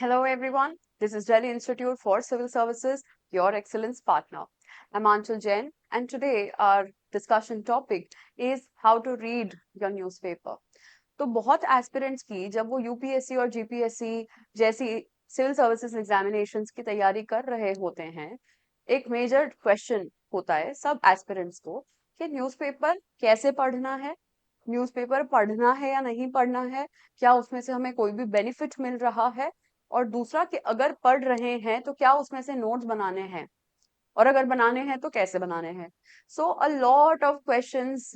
Hello everyone, this is Delhi Institute for Civil Services, your excellence partner. I'm Anchal Jain and today our discussion topic is how to read your newspaper. तो बहुत aspirants की जब वो UPSC और GPSC जैसी civil services examinations की तैयारी कर रहे होते हैं, एक मेजर क्वेश्चन होता है सब एस्पिरेंट्स को कि न्यूज़पेपर कैसे पढ़ना है, न्यूज़पेपर पढ़ना है या नहीं पढ़ना है, क्या उसमें से हमें कोई भी बेनिफिट मिल रहा है, और दूसरा कि अगर पढ़ रहे हैं तो क्या उसमें से नोट्स बनाने हैं, और अगर बनाने हैं तो कैसे बनाने हैं. So a lot of questions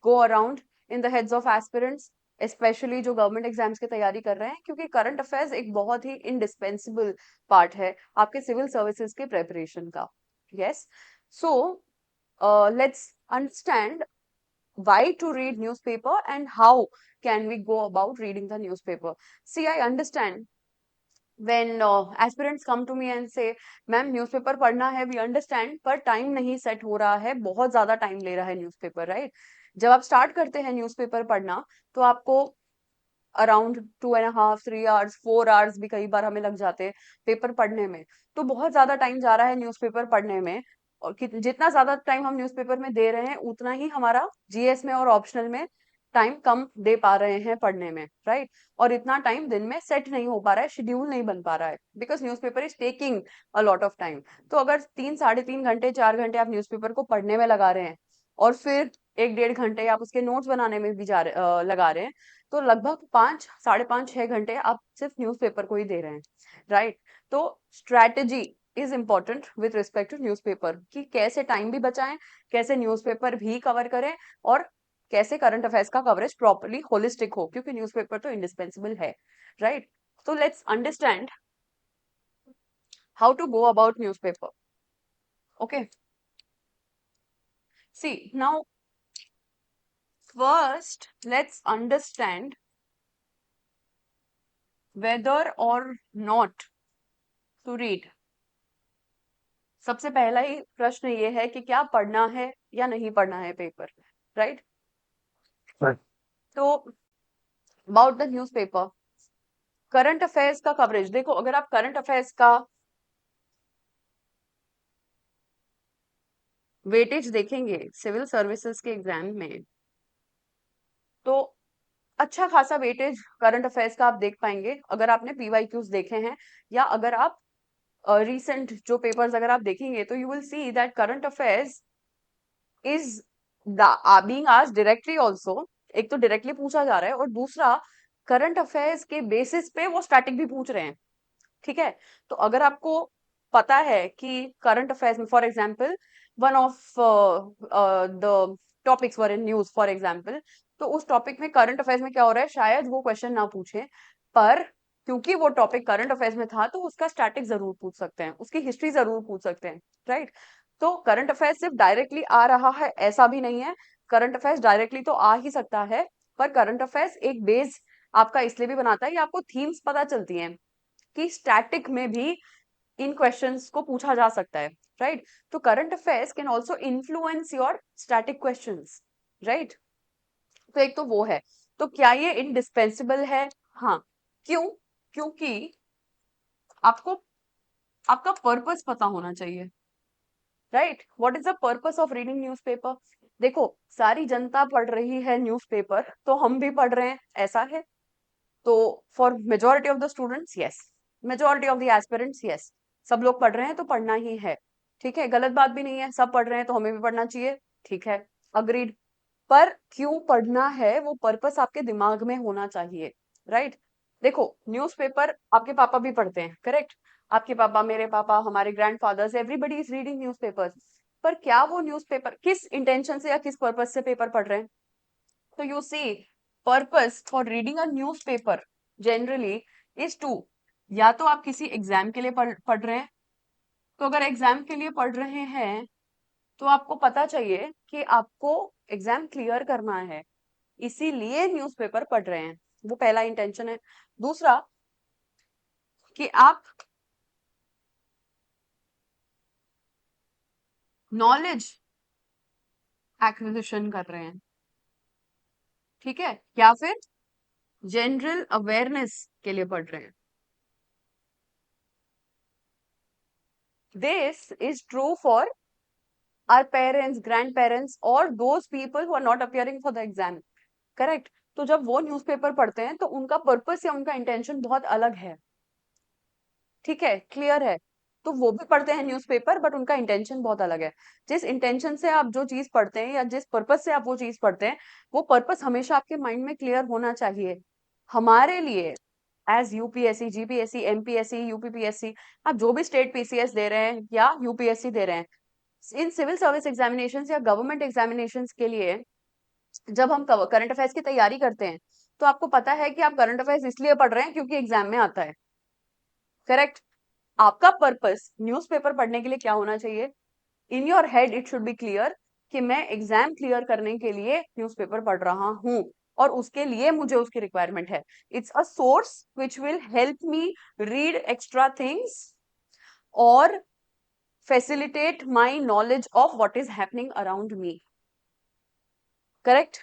go around in the heads of aspirants, specially जो गवर्नमेंट एग्जाम्स की तैयारी कर रहे हैं, क्योंकि करंट अफेयर्स एक बहुत ही इंडिस्पेंसिबल पार्ट है आपके सिविल सर्विसेज के प्रेपरेशन का. Yes, so let's understand why to read newspaper and how can we go about reading the newspaper. See, I understand when aspirants come to me and say ma'am newspaper पढ़ना है, we understand, पर time नहीं set हो रहा है, बहुत ज्यादा time ले रहा है न्यूज़पेपर, राइट. जब आप स्टार्ट करते हैं न्यूज़पेपर पढ़ना तो आपको अराउंड 2.5 3 आवर्स 4 आवर्स भी कई बार हमें लग जाते हैं पेपर पढ़ने में. तो बहुत ज्यादा टाइम जा रहा है न्यूज़पेपर पढ़ने में, और जितना ज्यादा टाइम हम न्यूज़पेपर में दे रहे हैं उतना ही हमारा जीएस में और ऑप्शनल में टाइम कम दे पा रहे हैं पढ़ने में, राइट. और इतना टाइम दिन में सेट नहीं हो पा रहा है, शेड्यूल नहीं बन पा रहा है, because newspaper is taking a lot of time. तो अगर 3 साढ़े 3 घंटे 4 घंटे आप न्यूज़पेपर को पढ़ने में लगा रहे हैं, और फिर 1 1.5 घंटे आप उसके नोट्स बनाने में भी लगा रहे हैं, तो लगभग 5 साढ़े 5 6 घंटे आप सिर्फ न्यूज़पेपर को ही दे रहे हैं, राइट. तो strategy is important with respect to newspaper, कि कैसे टाइम भी बचाएं, कैसे न्यूज़पेपर भी कवर करें, और कैसे करंट अफेयर्स का कवरेज प्रॉपरली होलिस्टिक हो, क्योंकि न्यूज़पेपर तो इंडिस्पेंसिबल है, राइट. तो let's understand how to go about newspaper. Okay, see now first let's understand whether or not to read. सबसे पहला ही प्रश्न ये है कि क्या पढ़ना है या नहीं पढ़ना है पेपर, राइट. तो about the newspaper, current affairs का कवरेज देखो. अगर आप करंट अफेयर्स का वेटेज देखेंगे सिविल सर्विसेज के एग्जाम में, तो अच्छा खासा वेटेज करंट अफेयर्स का आप देख पाएंगे अगर आपने पीवाईक्यूज देखे हैं, या अगर आप recent जो पेपर्स अगर आप देखेंगे, तो you will see that current affairs is being asked directly also. एक तो डायरेक्टली पूछा जा रहा है, और दूसरा करंट अफेयर्स के बेसिस पे वो स्टैटिक भी पूछ रहे हैं, ठीक है. तो अगर आपको पता है कि करंट अफेयर्स में, for example, one of the topics were in news for example, तो उस टॉपिक में करंट अफेयर्स में क्या हो रहा है, शायद वो क्वेश्चन ना पूछे, पर क्योंकि वो टॉपिक करंट अफेयर्स में था तो उसका स्टैटिक जरूर पूछ सकते हैं, उसकी हिस्ट्री जरूर पूछ सकते हैं, राइट. तो करंट अफेयर्स सिर्फ डायरेक्टली आ रहा है ऐसा भी नहीं है. करंट अफेयर्स डायरेक्टली तो आ ही सकता है, पर करंट अफेयर्स एक बेस आपका इसलिए भी बनाता है कि आपको थीम्स पता चलती हैं कि स्टैटिक में भी इन क्वेश्चंस को पूछा जा सकता है, राइट. तो current affairs can also influence your static questions, right. तो एक तो वो है. तो क्या ये इंडिस्पेंसिबल है? हाँ. क्यों? क्योंकि आपको आपका पर्पस पता होना चाहिए, right. What is the purpose of reading newspaper? देखो, सारी जनता पढ़ रही है न्यूज़पेपर, तो हम भी पढ़ रहे हैं, ऐसा है. तो for majority of the students, yes. Majority of the aspirants, yes. सब लोग पढ़ रहे हैं तो पढ़ना ही है, ठीक है, गलत बात भी नहीं है. सब पढ़ रहे हैं तो हमें भी पढ़ना चाहिए, ठीक है, अग्रीड. पर क्यों पढ़ना है वो पर्पस आपके दिमाग में होना चाहिए, राइट. देखो, न्यूज़पेपर आपके पापा भी पढ़ते हैं, करेक्ट. आपके पापा, मेरे पापा, हमारे grandfathers, everybody is reading newspapers. पर क्या वो न्यूज़पेपर किस इंटेंशन से या किस पर्पस से पेपर पढ़ रहे हैं? तो you see, purpose for reading a newspaper generally is to, या तो आप किसी एग्जाम के लिए पढ़ रहे हैं. तो अगर एग्जाम के लिए पढ़ रहे हैं तो आपको पता चाहिए कि आपको एग्जाम क्लियर करना है, इसीलिए न्यूज़पेपर पढ़ रहे हैं. वो पहला इंटेंशन है. दूसरा, कि आप नॉलेज एक्विजिशन कर रहे हैं, ठीक है, या फिर जनरल अवेयरनेस के लिए पढ़ रहे हैं. This is true for our parents, grandparents, or those people who are not appearing for the exam. Correct? तो जब वो न्यूज़पेपर पढ़ते हैं तो उनका पर्पस या उनका इंटेंशन बहुत अलग है। ठीक है, क्लियर है? तो वो भी पढ़ते हैं न्यूज़पेपर, बट उनका इंटेंशन बहुत अलग है। जिस इंटेंशन से आप जो चीज पढ़ते हैं या जिस पर्पस से आप वो चीज पढ़ते हैं, वो पर्पस हमेशा आपके माइंड में क्लियर होना चाहिए। हमारे लिए as UPSC, GPSC, MPSC, UPPSC, आप जो भी स्टेट पीसीएस दे रहे हैं या यूपीएससी दे रहे हैं, इन सिविल सर्विस एग्जामिनेशन या गवर्नमेंट एग्जामिनेशन के लिए जब हम करंट अफेयर्स की तैयारी करते हैं, तो आपको पता है कि आप करंट अफेयर्स इसलिए पढ़ रहे हैं क्योंकि एग्जाम में आता है। करेक्ट? आपका पर्पस न्यूज़पेपर पढ़ने के लिए क्या होना चाहिए? In your head it should be clear कि मैं एग्जाम क्लियर करने के लिए न्यूज़पेपर पढ़ रहा हूं और उसके लिए मुझे उसकी रिक्वायरमेंट है। It's a source which will help me read extra things और facilitate my knowledge of what is happening around me. Correct?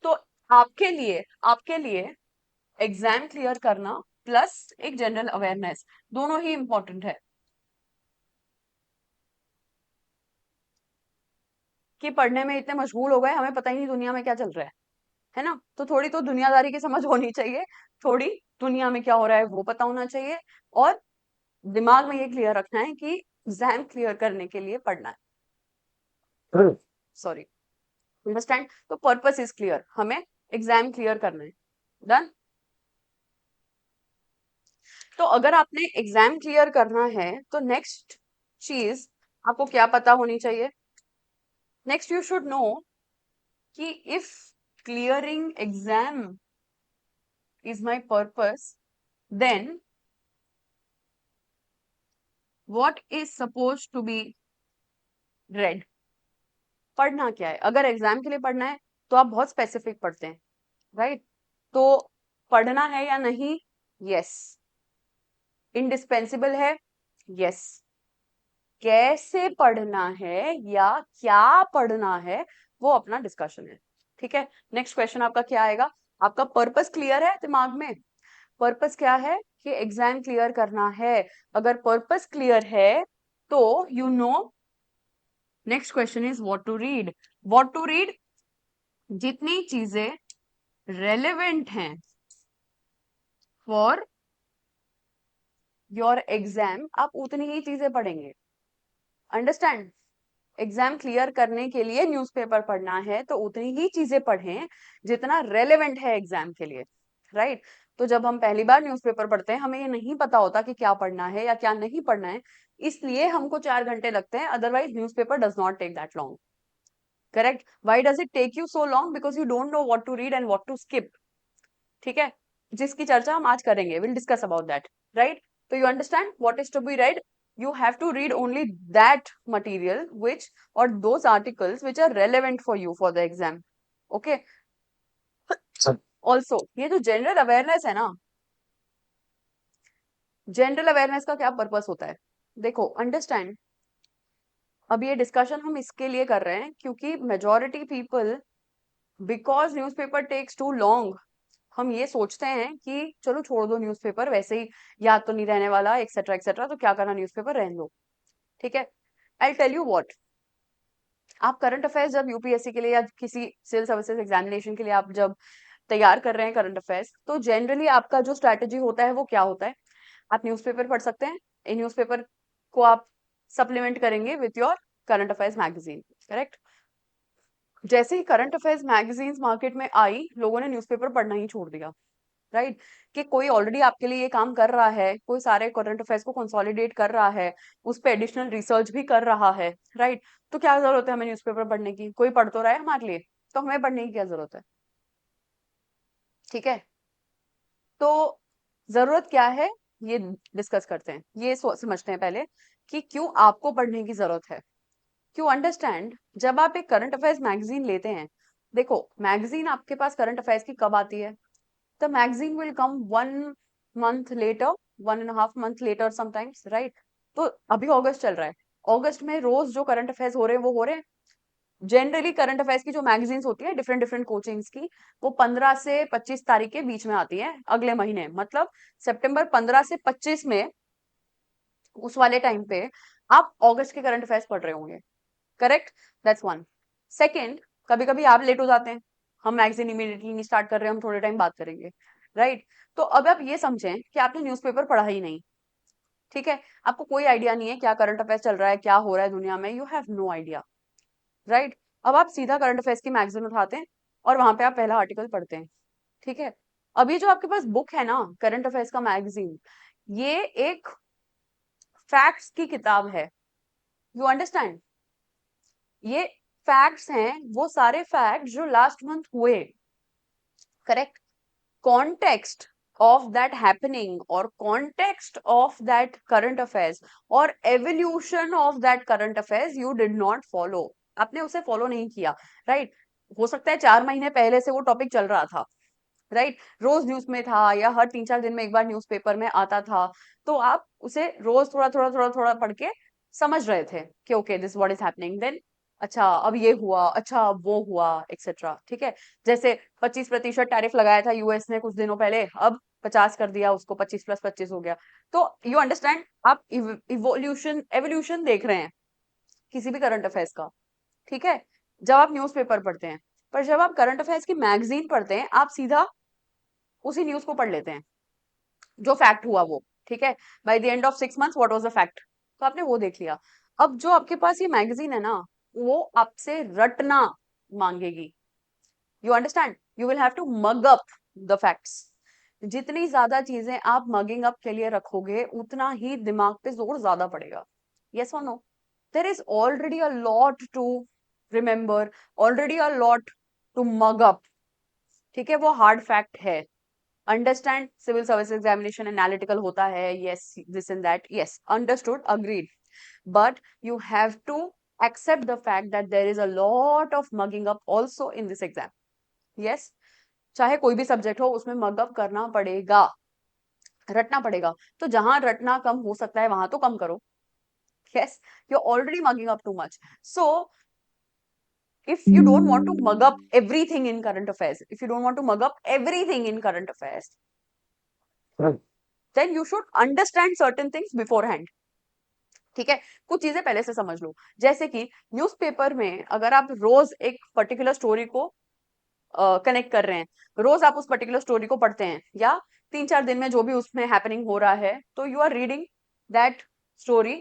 तो आपके लिए एग्जाम क्लियर करना प्लस एक जनरल अवेयरनेस दोनों ही इंपॉर्टेंट है। कि पढ़ने में इतने मशगूल हो गए हमें पता ही नहीं दुनिया में क्या चल रहा है ना? तो थोड़ी तो दुनियादारी की समझ होनी चाहिए, थोड़ी दुनिया में क्या हो रहा है वो पता होना चाहिए, और दिमाग में ये क्लियर रखना है कि एग्जाम क्लियर करने के लिए पढ़ना है। Sorry, understand? तो पर्पस इज क्लियर, हमें एग्जाम क्लियर करना है। डन? तो अगर आपने एग्जाम क्लियर करना है तो नेक्स्ट चीज आपको क्या पता होनी चाहिए? नेक्स्ट यू शुड नो कि if clearing exam is my purpose, then what is supposed to be read? पढ़ना क्या है? अगर एग्जाम के लिए पढ़ना है तो आप बहुत स्पेसिफिक पढ़ते हैं, राइट? तो पढ़ना है या नहीं? यस। इंडिस्पेंसिबल है? यस। कैसे पढ़ना है या क्या पढ़ना है वो अपना डिस्कशन है। ठीक है, नेक्स्ट क्वेश्चन आपका क्या आएगा? आपका पर्पस क्लियर है दिमाग में? पर्पस क्या है? कि एग्जाम क्लियर करना है। अगर पर्पस क्लियर है तो you know next question is what to read. What to read? जितनी चीजें रेलेवेंट हैं फॉर योर एग्जाम आप उतनी ही चीजें पढ़ेंगे। अंडरस्टैंड? एग्जाम क्लियर करने के लिए न्यूज़पेपर पढ़ना है तो उतनी ही चीजें पढ़ें जितना रेलेवेंट है एग्जाम के लिए, राइट? तो जब हम पहली बार न्यूज़पेपर पढ़ते हैं हमें ये नहीं पता होता कि क्या पढ़ना है या क्या नहीं पढ़ना है, इसलिए हमको 4 घंटे लगते हैं। Otherwise newspaper does not take that long. Correct? Why does it take you so long? Because you don't know what to read and what to skip. ठीक है, जिसकी चर्चा हम आज करेंगे, will discuss about that, right? तो you understand what is to be read? You have to read only that material which or those articles which are relevant for you for the exam. Okay? Also, ये जो general awareness है ना, general awareness का क्या purpose होता है? देखो, understand, अब ये डिस्कशन हम इसके लिए कर रहे हैं क्योंकि majority people, because newspaper takes too long, हम ये सोचते हैं कि चलो छोड़ दो न्यूज़पेपर, वैसे ही याद तो नहीं रहने वाला, एक्सेट्रा एक्सेट्रा, तो क्या करना, न्यूज़पेपर रहने दो। ठीक है, आई टेल यू व्हाट, आप करंट अफेयर्स जब यूपीएससी के लिए या किसी सिविल सर्विसेज एग्जामिनेशन के लिए आप जब तैयार कर रहे हैं करंट अफेयर्स, तो जनरली आपका जो स्ट्रैटेजी होता है वो क्या होता है? आप न्यूज़पेपर पढ़ सकते हैं, इन न्यूज़पेपर को आप सप्लीमेंट करेंगे with your current affairs magazine. Correct? जैसे ही करंट अफेयर्स मैगजीन मार्केट में आई, लोगों ने न्यूज़पेपर पढ़ना ही छोड़ दिया, राइट? कि कोई ऑलरेडी आपके लिए ये काम कर रहा है, कोई सारे करंट अफेयर्स को कंसोलिडेट कर रहा है, उस पर एडिशनल रिसर्च भी कर रहा है, राइट? तो क्या जरूरत है हमें न्यूज़पेपर पढ़ने की? कोई पढ़ तो रहा है हमारे लिए, तो हमें पढ़ने की क्या जरूरत है? ठीक है, तो जरूरत क्या है ये डिस्कस करते हैं, ये समझते हैं पहले कि क्यों आपको पढ़ने की जरूरत है। क्यों? अंडरस्टैंड, जब आप एक करंट अफेयर्स मैगजीन लेते हैं, देखो मैगजीन आपके पास करंट अफेयर्स की कब आती है? The magazine will come 1 month later, 1.5 month later sometimes, right? तो अभी अगस्त चल रहा है, अगस्त में रोज जो करंट अफेयर्स हो रहे हैं वो हो रहे हैं। जनरली करंट अफेयर्स की जो मैगजीन्स होती है डिफरेंट डिफरेंट कोचिंग्स की, वो 15 से 25 तारीख के बीच में आती है अगले महीने, मतलब सितंबर 15 से 25 में, उस वाले टाइम पे आप अगस्त के करंट अफेयर्स पढ़ रहे होंगे, करेक्ट? That's one. सेकेंड, कभी कभी आप लेट हो जाते हैं, हम मैगजीन इमीडिएटली नहीं स्टार्ट कर रहे हैं, हम थोड़े टाइम बात करेंगे, राइट? तो अब आप ये समझें कि आपने न्यूज़पेपर पढ़ा ही नहीं, ठीक है? आपको कोई आइडिया नहीं है क्या करंट अफेयर्स चल रहा है, क्या हो रहा है दुनिया में, you have no idea, right? अब आप सीधा करंट अफेयर्स की मैगजीन उठाते हैं और वहां पे आप पहला आर्टिकल पढ़ते हैं, ठीक है? अब ये जो आपके पास बुक है ना, करंट अफेयर्स का मैगजीन, ये एक फैक्ट्स की किताब है, यू अंडरस्टैंड? ये फैक्ट्स हैं, वो सारे फैक्ट जो लास्ट मंथ हुए, correct? Context of that happening or context of that current affairs or evolution of that current affairs you did not follow, आपने उसे फॉलो नहीं किया, राइट? हो सकता है 4 महीने पहले से वो टॉपिक चल रहा था, राइट? रोज न्यूज में था या हर 3-4 दिन में एक बार न्यूज़पेपर में आता था, तो आप उसे रोज थोड़ा थोड़ा थोड़ा थोड़ा पढ़ के समझ रहे थे कि okay this what is happening, then अच्छा अब ये हुआ, अच्छा अब वो हुआ, एक्सेट्रा, ठीक है? जैसे 25% टैरिफ लगाया था यूएस ने कुछ दिनों पहले, अब 50 कर दिया उसको, 25+25 हो गया। तो यू अंडरस्टैंड, आप इवोल्यूशन एवोल्यूशन देख रहे हैं किसी भी करंट अफेयर्स का, ठीक है? जब आप न्यूज़पेपर पढ़ते हैं, पर जब आप करंट अफेयर्स की मैगजीन पढ़ते हैं, आप सीधा उसी न्यूज को पढ़ लेते हैं जो फैक्ट हुआ वो, ठीक है? By the end of 6 months what was the fact, तो आपने वो देख लिया। अब जो आपके पास ये मैगजीन है ना, वो आपसे रटना मांगेगी, you understand? You will have to mug up the facts. जितनी ज्यादा चीजें आप मगिंग अप के लिए रखोगे, उतना ही दिमाग पे जोर ज्यादा पड़ेगा, यस और no? There is already a lot to remember, already a lot to mug up, ठीक है? वो हार्ड फैक्ट है। Understand, civil service examination analytical होता है, yes, this and that, yes, understood, agreed, but you have to accept the fact that there is a lot of mugging up also in this exam, yes? चाहे कोई भी subject हो, उसमें mug up करना पड़ेगा, रटना पड़ेगा। तो जहां रटना कम हो सकता है वहां तो कम करो, yes? you're already mugging up too much, so if you don't want to mug up everything in current affairs, if you don't want to mug up everything in current affairs, then you should understand certain things beforehand, ठीक है? कुछ चीजें पहले से समझ लो, जैसे कि newspaper में अगर आप रोज एक पर्टिकुलर स्टोरी को कनेक्ट कर रहे हैं, रोज आप उस पर्टिकुलर स्टोरी को पढ़ते हैं, या 3-4 दिन में जो भी उसमें हैपनिंग हो रहा है, तो you are reading that story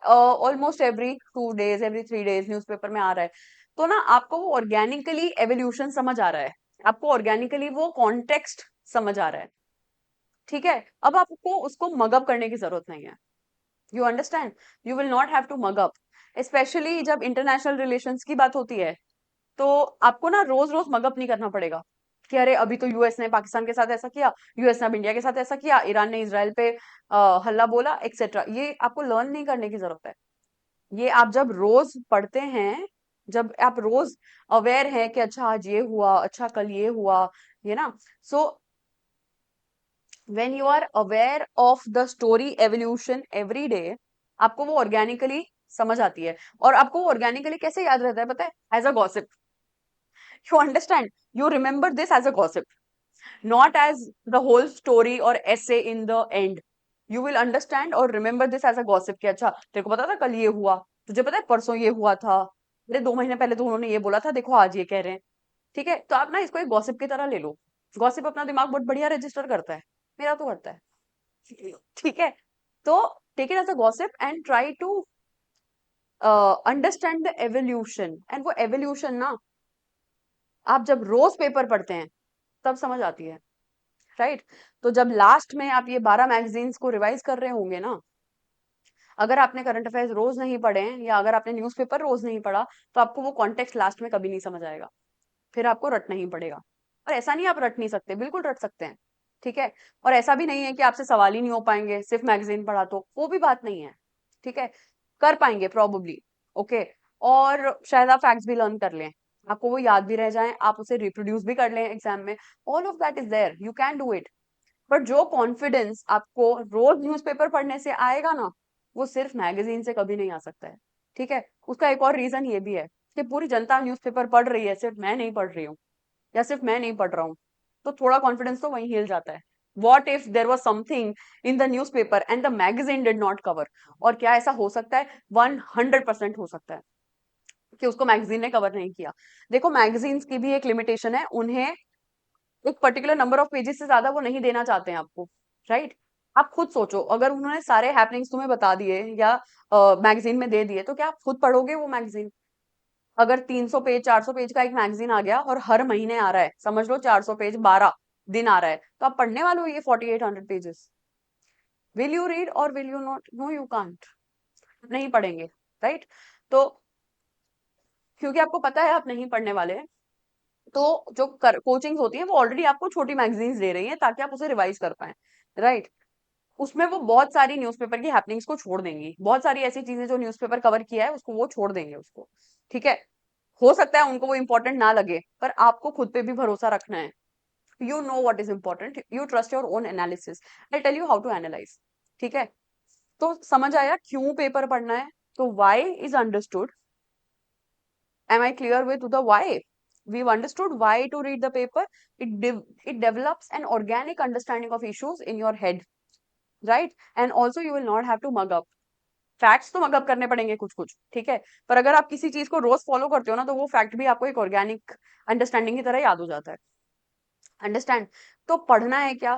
almost every 2 days, every 3 days newspaper में आ रहा है, तो ना आपको वो ऑर्गेनिकली एवोल्यूशन समझ आ रहा है, आपको ऑर्गेनिकली वो कॉन्टेक्स्ट समझ आ रहा है, ठीक है? अब आपको उसको मगअप करने की जरूरत नहीं है, you understand? You will not have to mug up, specially जब इंटरनेशनल रिलेशंस की बात होती है, तो आपको ना रोज रोज मगअप नहीं करना पड़ेगा कि अरे अभी तो यूएस ने पाकिस्तान के साथ ऐसा किया, यूएस ने अब इंडिया के साथ ऐसा किया, ईरान ने इजराइल पे हल्ला बोला, एक्सेट्रा। ये आपको लर्न नहीं करने की जरूरत है। ये आप जब रोज पढ़ते हैं, जब आप रोज अवेयर हैं कि अच्छा आज ये हुआ, अच्छा कल ये हुआ, ये ना, सो when you are aware of the story evolution every day, आपको वो ऑर्गेनिकली समझ आती है। और आपको वो ऑर्गेनिकली कैसे याद रहता है पता है? As a gossip, you understand, you remember this as a gossip, not as the whole story और essay in the end. You will understand और remember this as a gossip कि अच्छा तेरे को पता था कल ये हुआ, तुझे पता है परसों ये हुआ था, अरे 2 महीने पहले तो उन्होंने ये बोला था, देखो आज ये कह रहे हैं, ठीक है? तो आप ना इसको एक गॉसिप की तरह ले लो, गॉसिप अपना दिमाग बहुत बढ़िया रजिस्टर करता है, मेरा तो करता है, ठीक है? तो take it as a gossip and try to understand the evolution, and वो एवोल्यूशन ना आप जब रोज पेपर पढ़ते हैं तब समझ आती है, राइट? तो जब लास्ट में आप ये 12 मैगजीन्स को रिवाइज कर रहे होंगे ना, अगर आपने करंट अफेयर्स रोज नहीं पढ़े हैं या अगर आपने न्यूज़पेपर रोज नहीं पढ़ा, तो आपको वो कॉन्टेक्स्ट लास्ट में कभी नहीं समझ आएगा, फिर आपको रटना ही पड़ेगा। और ऐसा नहीं आप रट नहीं सकते, बिल्कुल रट सकते हैं, ठीक है? और ऐसा भी नहीं है कि आपसे सवाल ही नहीं हो पाएंगे सिर्फ मैगजीन पढ़ा तो, वो भी बात नहीं है, ठीक है? कर पाएंगे प्रोबेबली, ओके? और शायद आप फैक्ट्स भी लर्न कर लें, आपको वो याद भी रह जाए, आप उसे रिप्रोड्यूस भी कर लें एग्जाम में, all of that is there, you can do it. But जो कॉन्फिडेंस आपको रोज न्यूज़पेपर पढ़ने से आएगा ना, वो सिर्फ मैगजीन से कभी नहीं आ सकता है, ठीक है? उसका एक और रीजन ये भी है कि पूरी जनता न्यूज़पेपर पढ़ रही है, सिर्फ मैं नहीं पढ़ रही हूँ, या सिर्फ मैं नहीं पढ़ रहा हूँ, तो थोड़ा कॉन्फिडेंस तो वहीं हिल जाता है। What if there was something in the news paper and the magazine did not cover, और क्या ऐसा हो सकता है? 100% हो सकता है कि उसको मैगजीन ने कवर नहीं किया। देखो मैगजीन्स की भी एक लिमिटेशन है, उन्हें एक पर्टिकुलर नंबर ऑफ पेजेस से ज्यादा वो नहीं देना चाहते हैं आपको, राइट? आप खुद सोचो, अगर उन्होंने सारे हैपनिंग्स तुम्हें बता दिए या मैगजीन में दे दिए, तो क्या आप खुद पढ़ोगे वो मैगजीन? अगर 300 पेज 400 पेज का एक मैगजीन आ गया और हर महीने आ रहा है, समझ लो 400 पेज 12 दिन आ रहा है, तो आप पढ़ने वाले हो ये 4800 पेजेस? विल यू रीड और will you not? No you can't, नहीं पढ़ेंगे, राइट? तो क्योंकि आपको पता है आप नहीं पढ़ने वाले हैं, तो जो कोचिंग होती है वो ऑलरेडी आपको छोटी मैगजीन्स दे रही है ताकि आप उसे रिवाइज कर पाए, राइट? उसमें वो बहुत सारी न्यूज़पेपर की हैपनिंग्स को छोड़ देंगी, बहुत सारी ऐसी चीजें जो न्यूज़पेपर कवर किया है उसको वो छोड़ देंगे उसको, ठीक है? हो सकता है उनको वो इंपॉर्टेंट ना लगे, पर आपको खुद पे भी भरोसा रखना है। You know what is important, you trust your own analysis, I tell you how to analyse, ठीक है? तो समझ आया क्यों पेपर पढ़ना है? तो why is understood. Am I clear with the why? We've understood why to read the paper. It develops an organic understanding of issues in your head, right? And also you will not have to mug up. Facts तो mug up करने पड़ेंगे कुछ कुछ, ठीक है? पर अगर आप किसी चीज को रोज फॉलो करते हो ना, तो वो फैक्ट भी आपको एक ऑर्गेनिक अंडरस्टैंडिंग की तरह याद हो जाता है। अंडरस्टैंड? तो पढ़ना है क्या?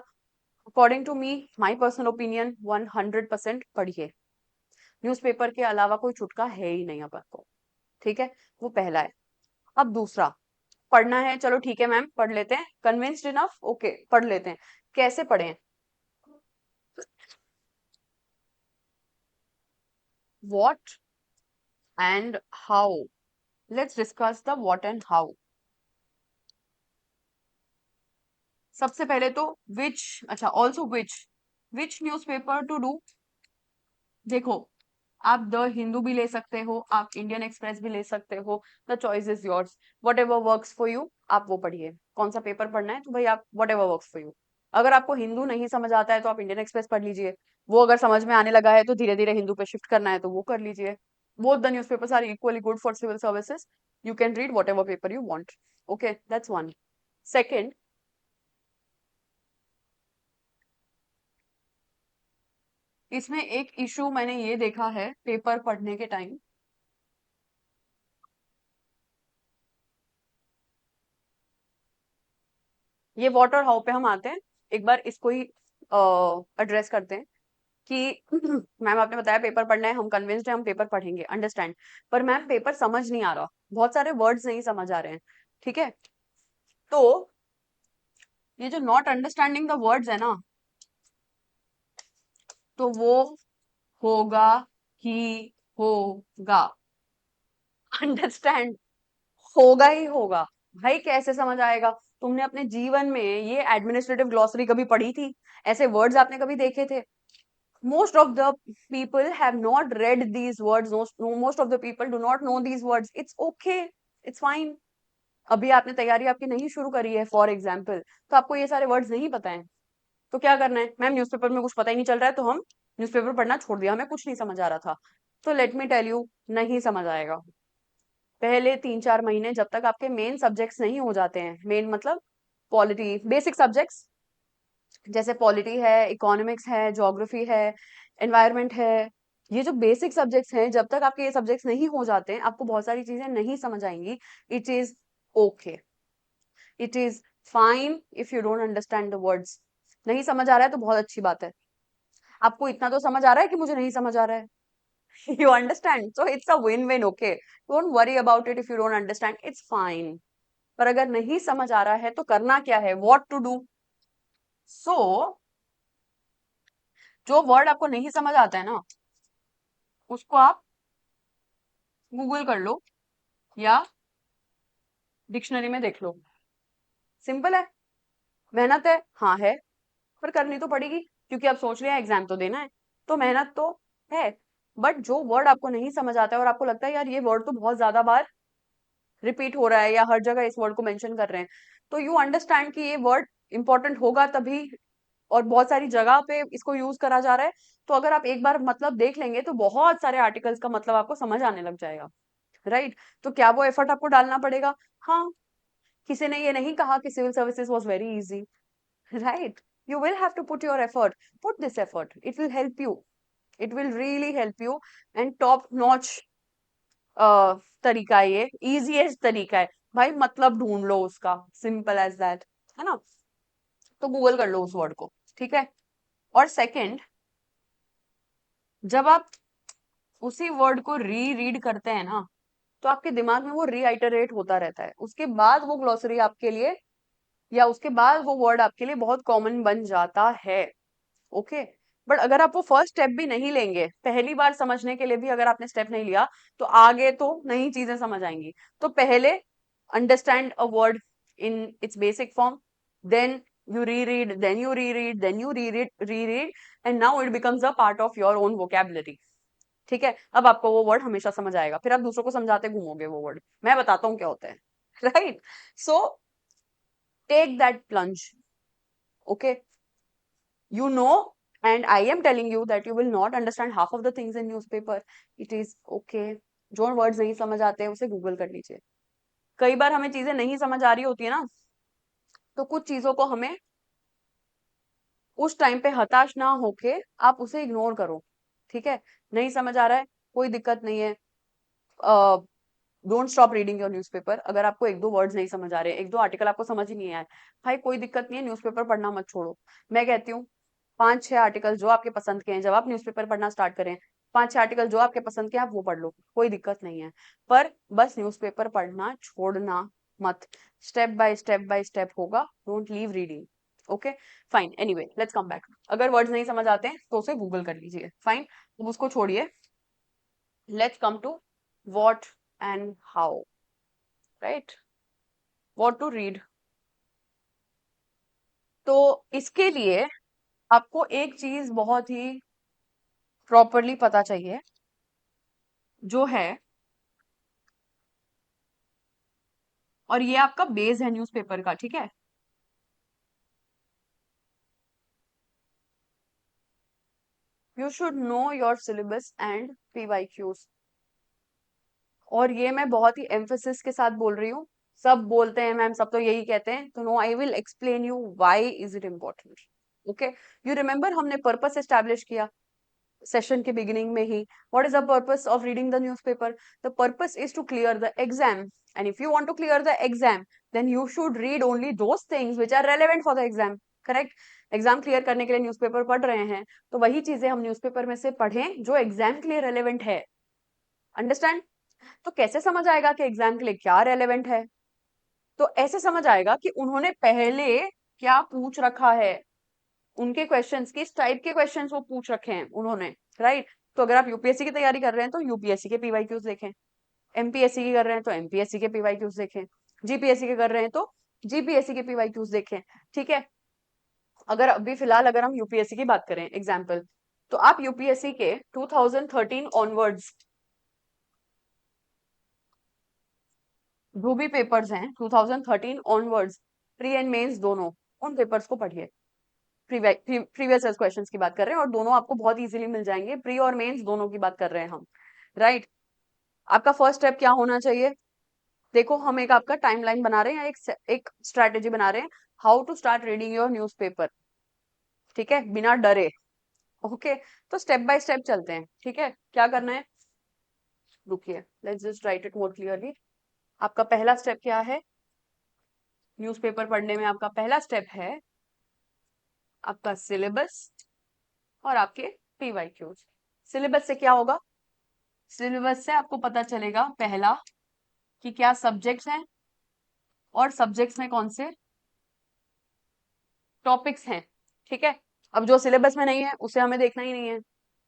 According to me, my personal opinion, 100% पढ़िए। न्यूज़पेपर के अलावा कोई छुटका है ही नहीं अपन को, ठीक है? वो पहला है। अब दूसरा, पढ़ना है, चलो ठीक है मैम पढ़ लेते हैं, कन्विंस्ड इनफ, ओके पढ़ लेते हैं। कैसे पढ़ें? What and how, let's discuss the what and how. सबसे पहले तो विच, अच्छा also which newspaper to do. देखो, आप द हिंदू भी ले सकते हो, आप इंडियन एक्सप्रेस भी ले सकते हो, the choice is yours. What ever works for you, आप वो पढ़िए। कौन सा पेपर पढ़ना है तो भाई आप what ever works for you. अगर आपको हिंदू नहीं समझ आता है तो आप इंडियन एक्सप्रेस पढ़ लीजिए, वो अगर समझ में आने लगा है तो धीरे धीरे हिंदू पे शिफ्ट करना है तो वो कर लीजिए। Both the newspapers are equally good for civil services, you can read whatever paper you want, okay? That's one. Second, इसमें एक इशू मैंने ये देखा है पेपर पढ़ने के टाइम, ये व्हाट और हाउ पे हम आते हैं, एक बार इसको ही एड्रेस करते हैं कि मैम आपने बताया पेपर पढ़ना है, हम कन्विंस्ड हैं, हम पेपर पढ़ेंगे, अंडरस्टैंड। पर मैम पेपर समझ नहीं आ रहा, बहुत सारे वर्ड्स नहीं समझ आ रहे हैं, ठीक है? तो ये जो नॉट अंडरस्टैंडिंग द वर्ड्स है ना, तो वो होगा ही होगा। अंडरस्टैंड? होगा ही होगा। भाई कैसे समझ आएगा? तुमने अपने जीवन में ये एडमिनिस्ट्रेटिव ग्लॉसरी कभी पढ़ी थी? ऐसे वर्ड्स आपने कभी देखे थे? most of the people have not read these words, most of the people do not know these words, it's okay, it's fine। अभी आपने तैयारी आपकी नहीं शुरू करी है फॉर एग्जाम्पल, तो आपको ये सारे वर्ड्स नहीं पता है, तो क्या करना है? मैम न्यूज़पेपर में कुछ पता ही नहीं चल रहा है, तो हम न्यूज़पेपर पढ़ना छोड़ दिया, हमें कुछ नहीं समझ आ रहा था। तो लेट मी टेल यू, नहीं समझ आएगा। पहले 3-4 महीने जब तक आपके मेन सब्जेक्ट्स नहीं हो जाते हैं, मेन मतलब पॉलिटी, बेसिक सब्जेक्ट्स जैसे पॉलिटी है, इकोनॉमिक्स है, ज्योग्राफी है, एनवायरनमेंट है, ये जो बेसिक सब्जेक्ट्स हैं, जब तक आपके ये सब्जेक्ट्स नहीं हो जाते हैं, आपको बहुत सारी चीजें नहीं समझ आएंगी। It is okay, it is fine if you don't understand the words. नहीं समझ आ रहा है तो बहुत अच्छी बात है, आपको इतना तो समझ आ रहा है कि मुझे नहीं समझ आ रहा है। You understand? So it's a win win, okay? Don't worry about it, if you don't understand it's fine. पर अगर नहीं समझ आ रहा है तो करना क्या है, व्हाट टू डू? सो जो वर्ड आपको नहीं समझ आता है ना, उसको आप गूगल कर लो या डिक्शनरी में देख लो। सिंपल है। मेहनत है, हाँ है, पर करनी तो पड़ेगी क्योंकि आप सोच रहे हैं एग्जाम तो देना है, तो मेहनत तो है। बट जो वर्ड आपको नहीं समझ आता है और आपको लगता है यार ये वर्ड तो बहुत ज्यादा बार रिपीट हो रहा है या हर जगह इस वर्ड को मेंशन कर रहे हैं, तो यू अंडरस्टैंड कि ये वर्ड इंपॉर्टेंट होगा तभी, और बहुत सारी जगह पे इसको यूज करा जा रहा है। तो अगर आप एक बार मतलब देख लेंगे तो बहुत सारे आर्टिकल्स का मतलब आपको समझ आने लग जाएगा, राइट? तो क्या वो एफर्ट आपको डालना पड़ेगा? हाँ। किसी ने ये नहीं कहा कि civil services was very easy, right? You will have to put your effort. Put this effort. It will help you. It will really help you. And top notch तरीका है ये, easiest तरीका है भाई, मतलब ढूंढ लो उसका, सिंपल एज दैट, है ना। तो गूगल कर लो उस वर्ड को, ठीक है। और सेकंड, जब आप उसी वर्ड को री रीड करते हैं ना, तो आपके दिमाग में वो रीआइटरेट होता रहता है, उसके बाद वो ग्लोसरी आपके लिए, या उसके बाद वो वर्ड आपके लिए बहुत कॉमन बन जाता है। ओके। बट अगर आप वो फर्स्ट स्टेप भी नहीं लेंगे, पहली बार समझने के लिए भी अगर आपने स्टेप नहीं लिया, तो आगे तो नई चीजें समझ आएंगी। तो पहले understand a word in its basic form, then you reread, then you reread, then you reread, and now it becomes a part of your own vocabulary. ठीक है, अब आपको वो वर्ड हमेशा समझ आएगा, फिर आप दूसरों को समझाते घूमोगे वो वर्ड। मैं बताता हूँ क्या होता है, right. So take that plunge, okay. You know, and I am telling you that you will not understand half of the things in newspaper. It is okay. जो वर्ड्स नहीं समझ आते हैं उसे गूगल कर लीजिए। कई बार हमें चीजें नहीं समझ आ रही होती है ना, तो कुछ चीजों को हमें उस टाइम पे हताश ना होके आप उसे इग्नोर करो, ठीक है। नहीं समझ आ रहा है, कोई दिक्कत नहीं है। Don't stop reading your newspaper. अगर आपको एक दो वर्ड्स नहीं समझ आ रहे, एक दो आर्टिकल आपको समझ ही नहीं आया, भाई कोई दिक्कत नहीं है, न्यूज़पेपर पढ़ना मत छोड़ो। मैं कहती हूँ 5-6 आर्टिकल जो आपके पसंद के हैं, जब आप न्यूज़पेपर पढ़ना स्टार्ट करें, 5-6 आर्टिकल जो आपके पसंद के हैं, आप वो पढ़ लो, कोई दिक्कत नहीं है। पर बस न्यूज़पेपर पढ़ना छोड़ना मत। स्टेप बाय स्टेप होगा, don't leave reading. Okay, fine. Anyway, let's come back. अगर वर्ड्स नहीं समझ आते हैं तो उसे गूगल कर लीजिए, फाइन। अब उसको छोड़िए, let's come to what and how, right. What to read. तो इसके लिए आपको एक चीज बहुत ही प्रॉपरली पता चाहिए, जो है, और ये आपका बेस है न्यूज़पेपर का, ठीक है। You should know your syllabus and PYQs. और ये मैं बहुत ही एम्फेसिस के साथ बोल रही हूँ। सब बोलते हैं मैम, सब तो यही कहते हैं, तो no, I will explain you why is it important. Okay. You remember हमने पर्पस एस्टैब्लिश किया सेशन के बिगिनिंग में ही। What is the purpose of reading the newspaper? The purpose is to clear the exam, and if you want to clear the exam, then you should read only those things which are relevant for the exam, correct. Exam clear करने के लिए newspaper पढ़ रहे हैं, तो वही चीजें हम न्यूज़पेपर में से पढ़ें जो एग्जाम के लिए रेलेवेंट है। अंडरस्टैंड? तो कैसे समझ आएगा कि एग्जाम के लिए क्या रेलेवेंट है? तो ऐसे समझ आएगा कि उन्होंने पहले क्या पूछ रखा है, उनके क्वेश्चंस किस टाइप के क्वेश्चंस वो पूछ रखे हैं उन्होंने, राइट। तो अगर आप यूपीएससी की तैयारी कर रहे हैं तो यूपीएससी के पीवाईक्यूज देखें, एमपीएससी की कर रहे हैं तो एमपीएससी के पीवाईक्यूज देखें, जीपीएससी के कर रहे हैं तो जीपीएससी के पीवाईक्यूज देखें, ठीक है। अगर अभी फिलहाल अगर हम यूपीएससी की बात करें एग्जाम्पल, तो आप यूपीएससी के 2013 ऑनवर्ड्स जो भी पेपर्स हैं 2013 ऑनवर्ड्स, प्री एंड मेंस दोनों, उन पेपर्स को पढ़िए। प्रीवियस क्वेश्चंस की बात कर रहे हैं, और दोनों आपको बहुत इजीली मिल जाएंगे, प्री और मेंस दोनों की बात कर रहे हैं हम, राइट। आपका फर्स्ट स्टेप क्या होना चाहिए? देखो, हम एक आपका टाइमलाइन बना रहे हैं, एक स्ट्रैटेजी बना रहे हैं, how to start reading your newspaper, ठीक है, बिना डरे। ओके। तो स्टेप बाय स्टेप चलते हैं, ठीक है। क्या करना है, रुकिए, let's just right it more clearly. आपका पहला स्टेप क्या है न्यूज़पेपर पढ़ने में? आपका पहला स्टेप है आपका सिलेबस और आपके पीवाईक्यूज। सिलेबस से क्या होगा? सिलेबस से आपको पता चलेगा पहला कि क्या सब्जेक्ट्स हैं, और सब्जेक्ट्स में कौन से टॉपिक्स हैं, ठीक है। अब जो सिलेबस में नहीं है उसे हमें देखना ही नहीं है,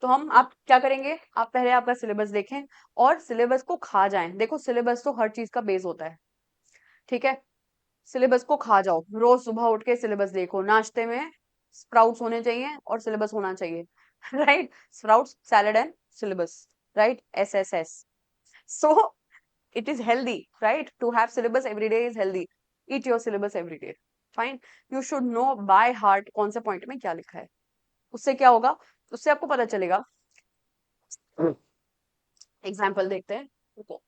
तो आप क्या करेंगे, आप पहले आपका सिलेबस देखें और सिलेबस को खा जाएं। देखो, सिलेबस तो हर चीज का बेस होता है, ठीक है। सिलेबस को खा जाओ, रोज सुबह उठ के सिलेबस देखो। नाश्ते में स्प्राउट्स होने चाहिए और सिलेबस होना चाहिए, right. Sprouts, salad and syllabus, right, SSS। So it is healthy, right? To have syllabus every day is healthy. Eat your syllabus every day. Fine. You should know by heart कौन से point में क्या लिखा है। उससे क्या होगा? उससे आपको पता चलेगा। एग्जाम्पल देखते हैं, रुको।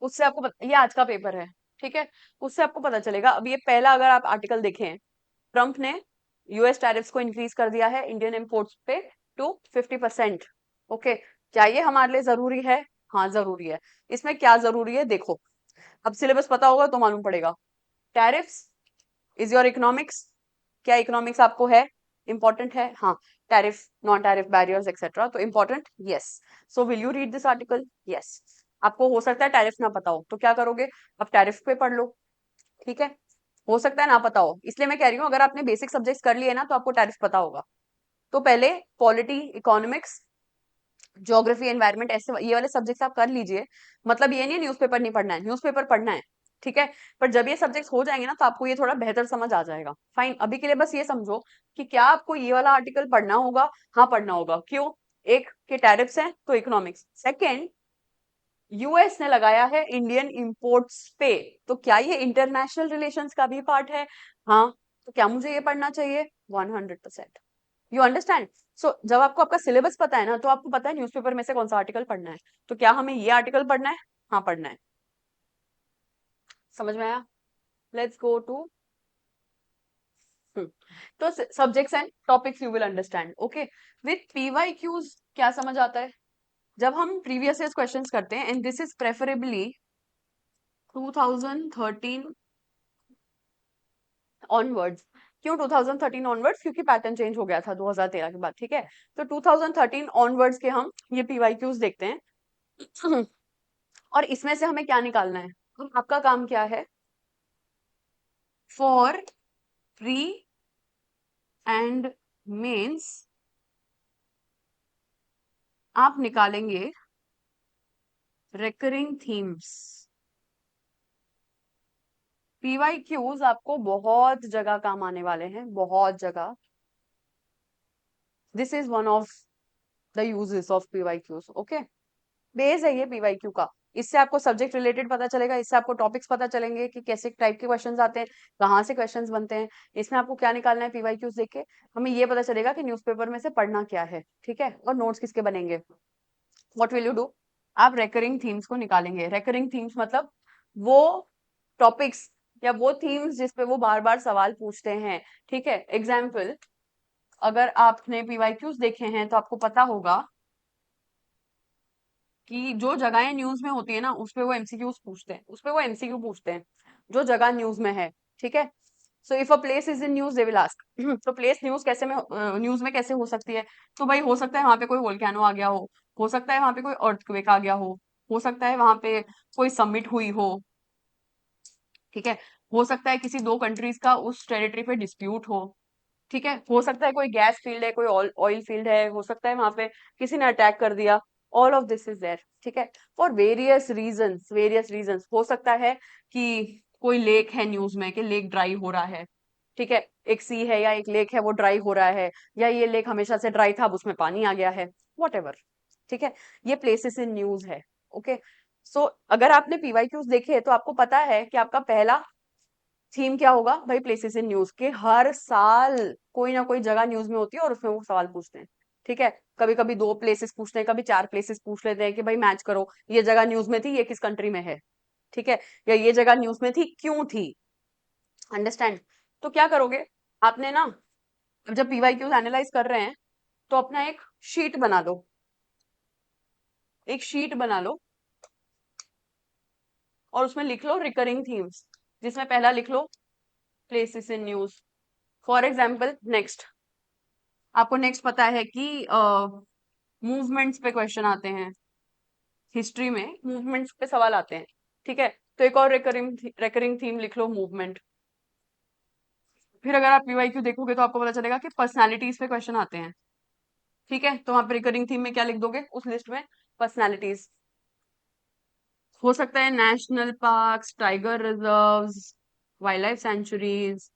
उससे आपको ये आज का पेपर है, ठीक है, उससे आपको पता चलेगा। अब ये पहला अगर आप आर्टिकल देखें, ट्रंप ने यूएस टैरिफ्स को इंक्रीज कर दिया है इंडियन इंपोर्ट्स पे टू 50%। ओके, क्या ये हमारे लिए जरूरी है? हाँ जरूरी है। इसमें क्या जरूरी है देखो, अब सिलेबस पता होगा तो मालूम पड़ेगा। टैरिफ्स इज योर इकोनॉमिक्स, क्या इकोनॉमिक्स आपको है, इंपॉर्टेंट है? हाँ। Tariff, non tariff barriers etcetera, तो important, yes. So will you read this article? Yes. आपको हो सकता है टैरिफ ना पता हो, तो क्या करोगे, अब टैरिफ पे पढ़ लो। ठीक है, हो सकता है ना पता हो, इसलिए मैं कह रही हूँ अगर आपने बेसिक सब्जेक्ट्स कर लिए ना तो आपको टैरिफ पता होगा। तो पहले पॉलिटी, इकोनॉमिक्स, ज्योग्राफी, एनवायरनमेंट, ऐसे ये वाले सब्जेक्ट्स आप कर लीजिए। मतलब ये नहीं न्यूज़पेपर नहीं पढ़ना है, न्यूज़पेपर पढ़ना है। ठीक है, पर जब ये सब्जेक्ट्स हो जाएंगे ना तो आपको ये थोड़ा बेहतर समझ आ जाएगा। फाइन, अभी के लिए बस ये समझो कि क्या आपको ये वाला आर्टिकल पढ़ना होगा? हाँ पढ़ना होगा। क्यों? एक के टैरिफ्स हैं तो इकोनॉमिक्स, सेकेंड यूएस ने लगाया है इंडियन इंपोर्ट्स पे, तो क्या ये इंटरनेशनल रिलेशंस का भी पार्ट है? हाँ। तो क्या मुझे ये पढ़ना चाहिए? 100%। You understand? सो जब आपको आपका सिलेबस पता है ना तो आपको पता है न्यूज़पेपर में से कौन सा आर्टिकल पढ़ना है। तो क्या हमें ये आर्टिकल पढ़ना है? हाँ पढ़ना है। समझ में आया? लेट्स गो टू, तो subjects and topics you will understand. Okay, with PYQs क्या समझ आता है? जब हम प्रीवियस ईयर क्वेश्चंस करते हैं, and this is preferably 2013 onwards. क्यों 2013 ऑनवर्ड्स? क्योंकि पैटर्न चेंज हो गया था 2013 के बाद। ठीक है, तो 2013 ऑनवर्ड्स के हम ये पीवाईक्यूज देखते हैं। और इसमें से हमें क्या निकालना है? तो आपका काम क्या है? फॉर प्री एंड मेंस आप निकालेंगे रिकरिंग थीम्स। पीवाईक्यूज आपको बहुत जगह काम आने वाले हैं, बहुत जगह। This is one of the uses of PYQs. Okay, base है ये पीवाईक्यू का। इससे आपको सब्जेक्ट रिलेटेड पता चलेगा, इससे आपको टॉपिक्स पता चलेंगे कि कैसे टाइप के क्वेश्चंस आते हैं, कहाँ से क्वेश्चंस बनते हैं, इसमें आपको क्या निकालना है पीवाईक्यूज देख के। हमें ये पता चलेगा कि न्यूज़पेपर में से पढ़ना क्या है। ठीक है, और नोट्स किसके बनेंगे। What will you do? आप रेकरिंग थीम्स को निकालेंगे। रेकरिंग थीम्स मतलब वो टॉपिक्स या वो थीम्स जिसपे वो बार बार सवाल पूछते हैं। ठीक है, एग्जाम्पल, अगर आपने पीवाईक्यूज देखे हैं तो आपको पता होगा कि जो जगहें न्यूज में होती है ना उस पे वो एमसीक्यूज पूछते हैं, उस पे वो एमसीक्यू पूछते हैं जो जगह न्यूज में है। ठीक है, so if a place is in news they will ask. तो प्लेस न्यूज कैसे में, न्यूज में कैसे हो सकती है? तो भाई हो सकता है वहां पे कोई वोल्केनो आ गया हो सकता है वहां पे कोई अर्थक्वेक आ गया हो सकता है वहां पे कोई समिट हुई हो। ठीक है, हो सकता है किसी दो कंट्रीज का उस टेरिटरी पे डिस्प्यूट हो। ठीक है, हो सकता है कोई गैस फील्ड है, कोई ऑयल फील्ड है, हो सकता है वहां पे किसी ने अटैक कर दिया। All of this is there. ठीक है, for various reasons, various reasons हो सकता है कि कोई लेक है न्यूज में कि लेक ड्राई हो रहा है। ठीक है, एक सी है या एक लेक है वो ड्राई हो रहा है, या ये लेक हमेशा से ड्राई था अब उसमें पानी आ गया है, वॉट एवर। ठीक है, ये प्लेसेस इन न्यूज है। ओके, सो अगर आपने पीवाईक्यूज देखे तो आपको पता है कि आपका पहला थीम क्या होगा भाई, प्लेसेस इन न्यूज के। हर साल कोई ना कोई जगह न्यूज में होती है और उसमें वो सवाल पूछते हैं। ठीक है, कभी कभी दो प्लेसेस पूछते हैं, कभी चार प्लेसेस पूछ लेते हैं कि भाई मैच करो, ये जगह न्यूज में थी, ये किस कंट्री में है। ठीक है, या ये जगह न्यूज में थी, क्यों थी। अंडरस्टैंड? तो क्या करोगे आपने ना, अब जब पीवाईक्यूज एनालाइज कर रहे हैं तो अपना एक शीट बना दो, एक शीट बना लो और उसमें लिख लो रिकरिंग थीम्स, जिसमें पहला लिख लो places in news. For example next, आपको नेक्स्ट पता है कि मूवमेंट्स पे क्वेश्चन आते हैं, हिस्ट्री में मूवमेंट्स पे सवाल आते हैं। ठीक है, तो एक और रेकरिंग थीम लिख लो, मूवमेंट। फिर अगर आप पीवाईक्यू देखोगे तो आपको पता चलेगा कि पर्सनालिटीज पे क्वेश्चन आते हैं। ठीक है, तो वहां पे रिकरिंग थीम में क्या लिख दोगे उस लिस्ट में? पर्सनालिटीज। हो सकता है national parks, tiger reserves, wildlife sanctuaries,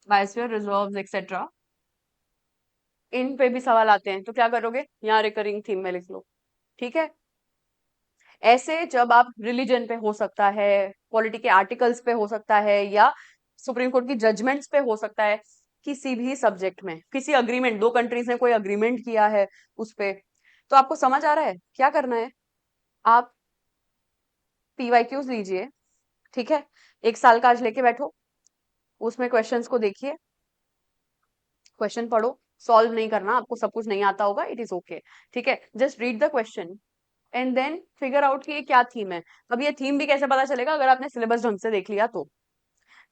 biosphere reserves etcetera, इन पे भी सवाल आते हैं। तो क्या करोगे, यहाँ रिकरिंग थीम में लिख लो। ठीक है, ऐसे जब आप रिलीजन पे हो सकता है, पॉलिटी के आर्टिकल्स पे हो सकता है, या सुप्रीम कोर्ट की जजमेंट्स पे हो सकता है, किसी भी सब्जेक्ट में किसी अग्रीमेंट, दो कंट्रीज ने कोई अग्रीमेंट किया है उस पे, तो आपको समझ आ रहा है क्या करना है। आप पीवाईक्यूज लीजिए, ठीक है, 1 साल का आज लेके बैठो, उसमें क्वेश्चंस को देखिए, क्वेश्चन पढ़ो, सॉल्व नहीं करना, आपको सब कुछ नहीं आता होगा, इट इज ओके, ठीक है, just read the question and then figure out कि ये क्या थीम है। अब ये थीम भी कैसे पता चलेगा, अगर आपने सिलेबस ढंग से देख लिया तो,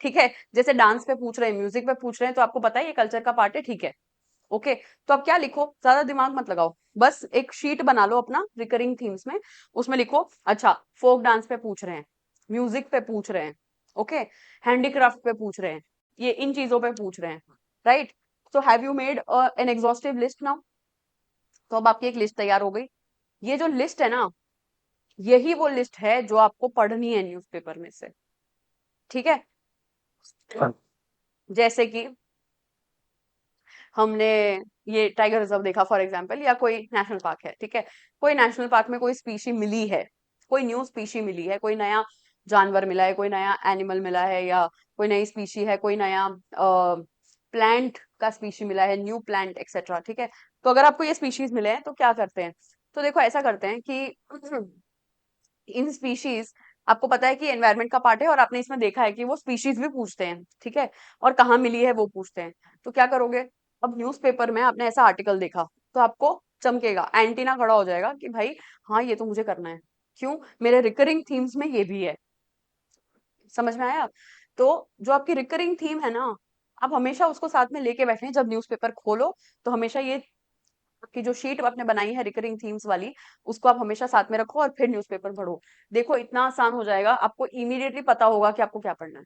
ठीक है, जैसे डांस पे पूछ रहे हैं, म्यूजिक पे पूछ रहे हैं, तो आपको पता है ये कल्चर का पार्ट है, ठीक है, ओके, तो अब क्या लिखो, ज्यादा दिमाग मत लगाओ, बस एक शीट बना लो अपना रिकरिंग थीम्स में, उसमें लिखो, अच्छा फोक डांस पे पूछ रहे हैं, म्यूजिक पे पूछ रहे हैं, ओके, हैंडीक्राफ्ट पे पूछ रहे हैं, ये इन चीजों पे पूछ रहे हैं, right, so have you made an exhaustive list now. तो अब आपकी एक लिस्ट तैयार हो गई। ये जो लिस्ट है ना, यही वो लिस्ट है जो आपको पढ़नी है न्यूज़पेपर में से, ठीक है, जैसे कि हमने ये टाइगर रिजर्व देखा फॉर एग्जांपल, या कोई नेशनल पार्क है, ठीक है, कोई नेशनल पार्क में कोई स्पीशी मिली है, कोई न्यू स्पीशी मिली है, कोई नया जानवर मिला है, कोई नया एनिमल मिला है, या कोई नई स्पीशी है, कोई नया प्लांट का स्पीशी मिला है, न्यू प्लांट एक्सेट्रा, ठीक है, तो अगर आपको ये स्पीशीज मिले हैं तो क्या करते हैं, तो देखो ऐसा करते हैं कि इन स्पीशीज, आपको पता है कि एनवायरनमेंट का पार्ट है और आपने इसमें देखा है कि वो स्पीशीज भी पूछते हैं, ठीक है, और कहाँ मिली है वो पूछते हैं, तो क्या करोगे, अब न्यूज़पेपर में आपने ऐसा आर्टिकल देखा तो आपको चमकेगा, एंटीना खड़ा हो जाएगा कि भाई हाँ ये तो मुझे करना है, क्यों, मेरे रिकरिंग थीम्स में ये भी है, समझ में आया। तो जो आपकी रिकरिंग थीम है ना, आप हमेशा उसको साथ में लेके बैठे, जब न्यूज़पेपर खोलो तो हमेशा ये आपकी जो शीट आपने बनाई है रिकरिंग थीम्स वाली, उसको आप हमेशा साथ में रखो और फिर न्यूज़पेपर पढ़ो। देखो इतना आसान हो जाएगा, आपको इमीडिएटली पता होगा कि आपको क्या पढ़ना है,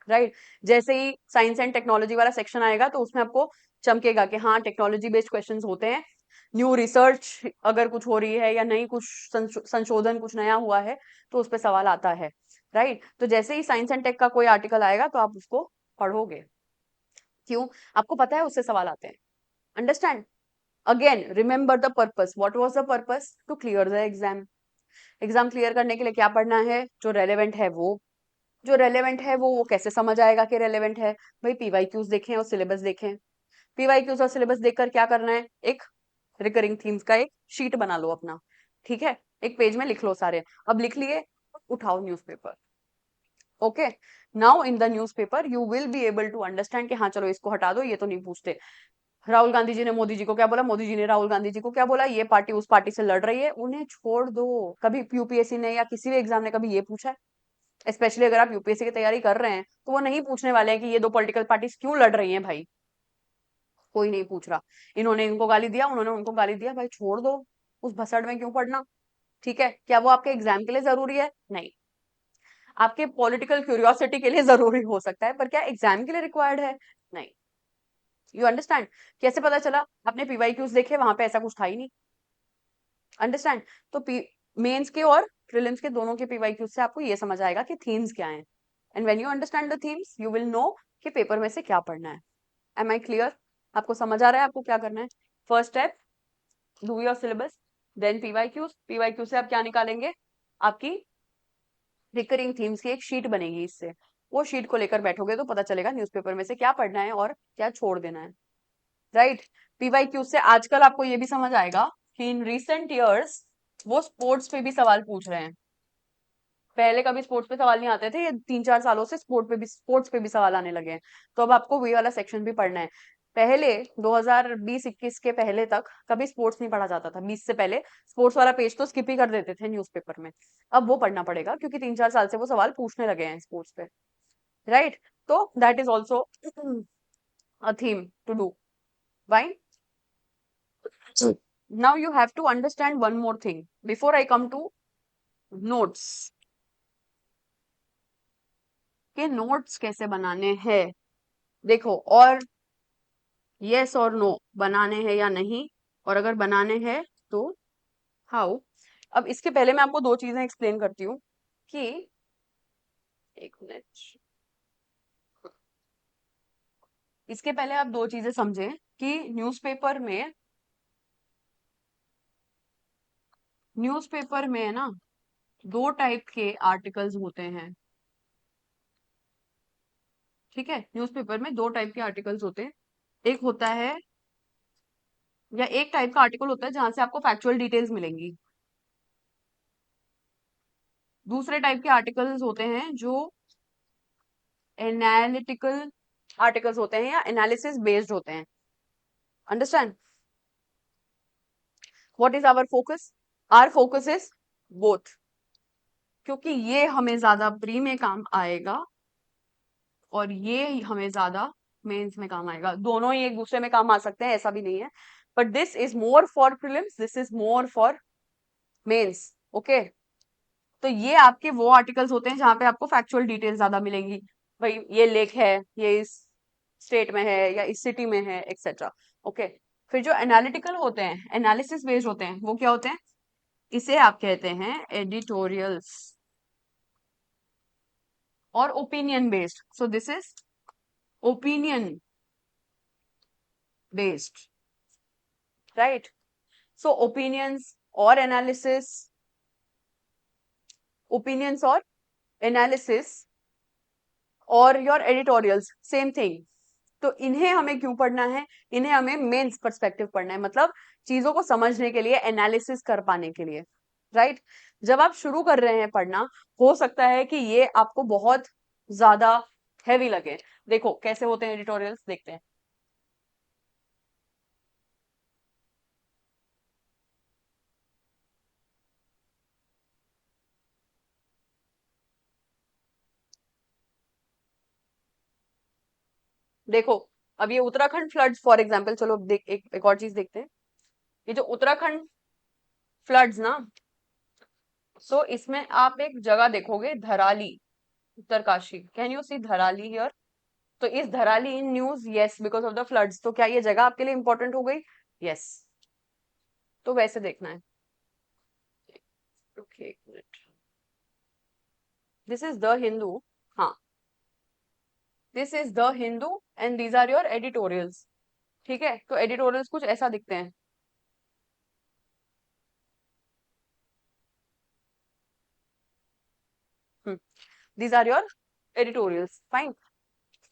राइट। जैसे ही साइंस एंड टेक्नोलॉजी वाला सेक्शन आएगा तो उसमें आपको चमकेगा कि हाँ टेक्नोलॉजी बेस्ड क्वेश्चंस होते हैं, न्यू रिसर्च अगर कुछ हो रही है या नई कुछ संशोधन कुछ नया हुआ है तो उस पर सवाल आता है, राइट। तो जैसे ही साइंस एंड टेक का कोई आर्टिकल आएगा तो आप उसको पढ़ोगे, क्यों, आपको पता है उससे सवाल आते हैं, understand. Again remember the purpose, what was the purpose, to clear the exam. Exam clear करने के लिए क्या पढ़ना है, जो रेलेवेंट है वो, जो रेलेवेंट है वो कैसे समझ आएगा कि रेलेवेंट है, भाई पीवाईक्यूज देखें और सिलेबस देखें, पीवाईक्यूज और सिलेबस देखकर क्या करना है, एक रिकरिंग थीम्स का एक शीट बना लो अपना, ठीक है, एक पेज में लिख लो सारे, अब लिख लिए, उठाओ newspaper, okay, now in the newspaper you will be able to understand कि हाँ चलो इसको हटा दो, ये तो नहीं पूछते, राहुल गांधी जी ने मोदी जी को क्या बोला, मोदी जी ने राहुल गांधी जी को क्या बोला, ये पार्टी उस पार्टी से लड़ रही है, उन्हें छोड़ दो। कभी यूपीएससी ने या किसी भी एग्जाम ने कभी ये पूछा है, स्पेशली अगर आप यूपीएससी की तैयारी कर रहे हैं तो वो नहीं पूछने वाले हैं कि ये दो पॉलिटिकल पार्टीज क्यों लड़ रही हैं भाई, कोई नहीं पूछ रहा, इन्होंने इनको गाली दिया, उन्होंने उनको गाली दिया, भाई छोड़ दो, उस भसड़ में क्यों पढ़ना, ठीक है, क्या वो आपके एग्जाम के लिए जरूरी है, नहीं, आपके पॉलिटिकल क्यूरियोसिटी के लिए जरूरी हो सकता है, पर क्या एग्जाम के लिए रिक्वायर्ड है, नहीं, यू अंडरस्टैंड। कैसे पता चला, आपने पीवाईक्यूज देखे, वहां पे ऐसा कुछ था ही नहीं, अंडरस्टैंड। तो मेंस के और प्रीलिम्स के दोनों के पीवाईक्यूज से आपको ये समझ आएगा कि थीम्स क्या हैं, and when you understand the themes you will know कि पेपर में से क्या पढ़ना है। एम आई क्लियर, आपको समझ आ रहा है आपको क्या करना है। First step, do your syllabus, then PYQs, PYQ से आप क्या निकालेंगे, आपकी रिकरिंग थीम्स की एक शीट बनेगी, इससे वो शीट को लेकर बैठोगे तो पता चलेगा न्यूज़पेपर में से क्या पढ़ना है और क्या छोड़ देना है, राइट। पीवाईक्यू से आजकल आपको ये भी समझ आएगा कि इन रिसेंट ईयर्स वो स्पोर्ट्स पे भी सवाल पूछ रहे हैं, पहले कभी स्पोर्ट्स पे सवाल नहीं आते थे, ये 3-4 सालों से स्पोर्ट्स पे भी सवाल आने लगे हैं, तो अब आपको वही वाला सेक्शन भी पढ़ना है। पहले 2020-21 के पहले तक कभी स्पोर्ट्स नहीं पढ़ा जाता था, 20 से पहले स्पोर्ट्स वाला पेज तो स्किप ही कर देते थे न्यूज़पेपर में, अब वो पढ़ना पड़ेगा क्योंकि 3-4 साल से वो सवाल पूछने लगे हैं स्पोर्ट्स पे, राइट। तो that is also a theme to do, fine. Now you have to understand one more thing before I come to notes, के नोट्स कैसे बनाने हैं, देखो, और यस और नो बनाने हैं या नहीं, और अगर बनाने हैं तो हाउ। अब इसके पहले मैं आपको दो चीजें एक्सप्लेन करती हूँ कि, एक मिनट, इसके पहले आप दो चीजें समझें कि न्यूज़पेपर में है ना, दो टाइप के आर्टिकल्स होते हैं, ठीक है, न्यूज़पेपर में दो टाइप के आर्टिकल्स होते हैं, एक होता है, या एक टाइप का आर्टिकल होता है जहां से आपको फैक्चुअल डिटेल्स मिलेंगी, दूसरे टाइप के आर्टिकल्स होते हैं जो एनालिटिकल आर्टिकल्स होते हैं या एनालिसिस बेस्ड होते हैं। Understand? What is our focus? Our focus is both, क्योंकि ये हमें ज्यादा प्री में काम आएगा और ये हमें ज्यादा मेंस में काम आएगा। दोनों ही एक दूसरे में काम आ सकते हैं, ऐसा भी नहीं है, but this is more for prelims, this is more for mains. Okay, तो ये आपके वो आर्टिकल्स होते हैं जहां पे आपको फैक्चुअल डिटेल ज्यादा मिलेंगी। भाई ये लेक है, ये इस स्टेट में है या इस सिटी में है, एक्सेट्रा। ओके, फिर जो एनालिटिकल होते हैं, एनालिसिस बेस्ड होते हैं, वो क्या होते हैं? इसे आप कहते हैं एडिटोरियल्स और opinion based. So this is opinion based, right? So opinions और एनालिसिस, ओपिनियंस और एनालिसिस और योर एडिटोरियल्स सेम थिंग। तो इन्हें हमें क्यों पढ़ना है? इन्हें हमें मेंस पर्सपेक्टिव पढ़ना है, मतलब चीजों को समझने के लिए, एनालिसिस कर पाने के लिए, राइट? जब आप शुरू कर रहे हैं पढ़ना, हो सकता है कि ये आपको बहुत ज्यादा हैवी लगे। देखो कैसे होते हैं एडिटोरियल्स, देखते हैं। देखो, अब ये उत्तराखंड फ्लड्स फॉर एग्जांपल, चलो अब एक और चीज देखते हैं। ये जो उत्तराखंड फ्लड्स ना, सो इसमें आप एक जगह देखोगे, Dharali, Uttarkashi. Can you see Dharali here? तो इस Dharali in news, yes, because of the floods. तो क्या ये जगह आपके लिए इंपॉर्टेंट हो गई? यस। तो वैसे देखना है। ओके, एक minute. This is the Hindu. हाँ, this is the Hindu and these are your editorials. ठीक है, तो एडिटोरियल्स कुछ ऐसा दिखते हैं। These are your editorials, fine.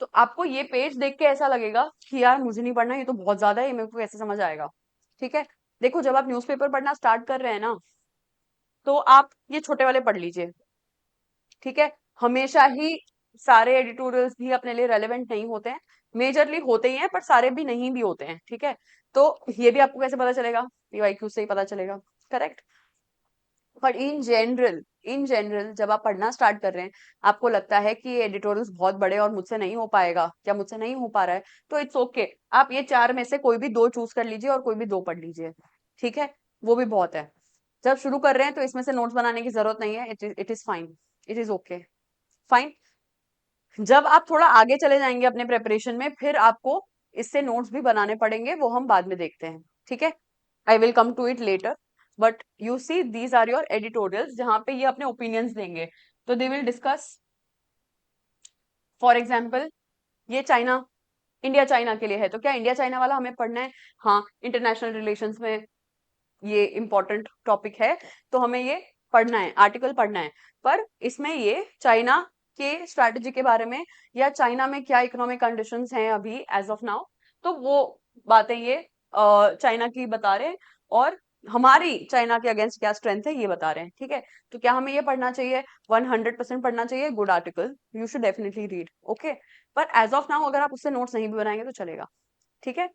तो आपको ये पेज देख के ऐसा लगेगा कि यार मुझे नहीं पढ़ना, ये तो बहुत ज्यादा है, ये मेरे को कैसे समझ आएगा? ठीक है, देखो जब आप न्यूज़पेपर पढ़ना स्टार्ट कर रहे हैं ना, तो आप ये छोटे वाले पढ़ लीजिए। ठीक है, हमेशा ही सारे एडिटोरियल्स भी अपने लिए रेलेवेंट नहीं होते हैं। मेजरली होते ही हैं, पर सारे भी नहीं भी होते हैं। ठीक है, तो ये भी आपको कैसे पता चलेगा? पीवाईक्यू से ही पता चलेगा, करेक्ट? पर इन जनरल जब आप पढ़ना स्टार्ट कर रहे हैं, आपको लगता है कि ये एडिटोरियल्स बहुत बड़े और मुझसे नहीं हो पाएगा, या मुझसे नहीं हो पा रहा है, तो इट्स ओके। आप ये चार में से कोई भी दो चूज कर लीजिए और कोई भी दो पढ़ लीजिए। ठीक है, वो भी बहुत है। जब शुरू कर रहे हैं तो इसमें से नोट्स बनाने की जरूरत नहीं है, it is fine, it is okay, fine. जब आप थोड़ा आगे चले जाएंगे अपने प्रेपरेशन में, फिर आपको इससे नोट्स भी बनाने पड़ेंगे, वो हम बाद में देखते हैं। ठीक है, I will come to it later. But you see these are your editorials, जहां पे ये अपने ओपिनियंस देंगे। तो they will discuss, for example, ये चाइना, इंडिया चाइना के लिए है, तो क्या इंडिया चाइना वाला हमें पढ़ना है? हाँ, इंटरनेशनल रिलेशंस में ये इंपॉर्टेंट टॉपिक है, तो हमें ये पढ़ना है, आर्टिकल पढ़ना है। पर इसमें ये चाइना के स्ट्रैटेजी के बारे में, या चाइना में क्या इकोनॉमिक कंडीशंस हैं अभी एज ऑफ नाउ, तो वो बातें ये चाइना की बता रहे हैं, और हमारी चाइना के अगेंस्ट क्या स्ट्रेंथ है ये बता रहे हैं। ठीक है, तो क्या हमें ये पढ़ना चाहिए? 100% पढ़ना चाहिए। Good article, you should definitely read. Okay, पर एज ऑफ नाउ अगर आप उससे नोट्स नहीं भी बनाएंगे तो चलेगा। ठीक है,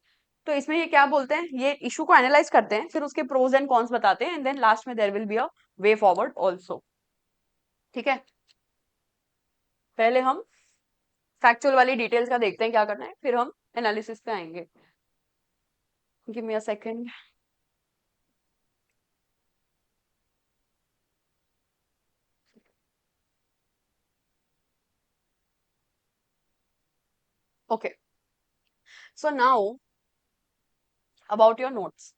तो इसमें ये क्या बोलते हैं, ये इशू को एनालाइज करते हैं, फिर उसके प्रोज एंड कॉन्स बताते हैं, एंड देन लास्ट में there will be a way forward also. ठीक है, पहले हम फैक्चुअल वाली डिटेल्स का देखते हैं क्या करना है, फिर हम एनालिसिस पे आएंगे। Give me a second. Okay, so now about your notes.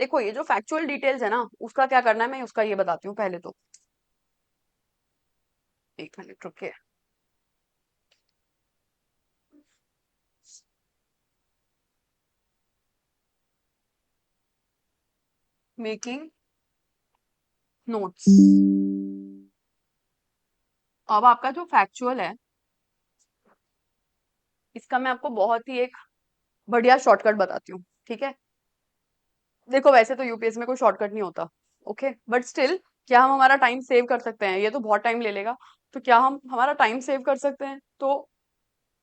देखो ये जो फैक्चुअल डिटेल्स है ना, उसका क्या करना है, मैं उसका ये बताती हूँ पहले तो। एक मिनट रुकिए। Making notes. अब आपका जो फैक्चुअल है, इसका मैं आपको बहुत ही एक बढ़िया शॉर्टकट बताती हूँ। ठीक है, देखो वैसे तो यूपीएससी में कोई शॉर्टकट नहीं होता, ओके, बट स्टिल क्या हम हमारा टाइम सेव कर सकते हैं? ये तो बहुत टाइम ले लेगा। तो क्या हम हमारा टाइम सेव कर सकते हैं? तो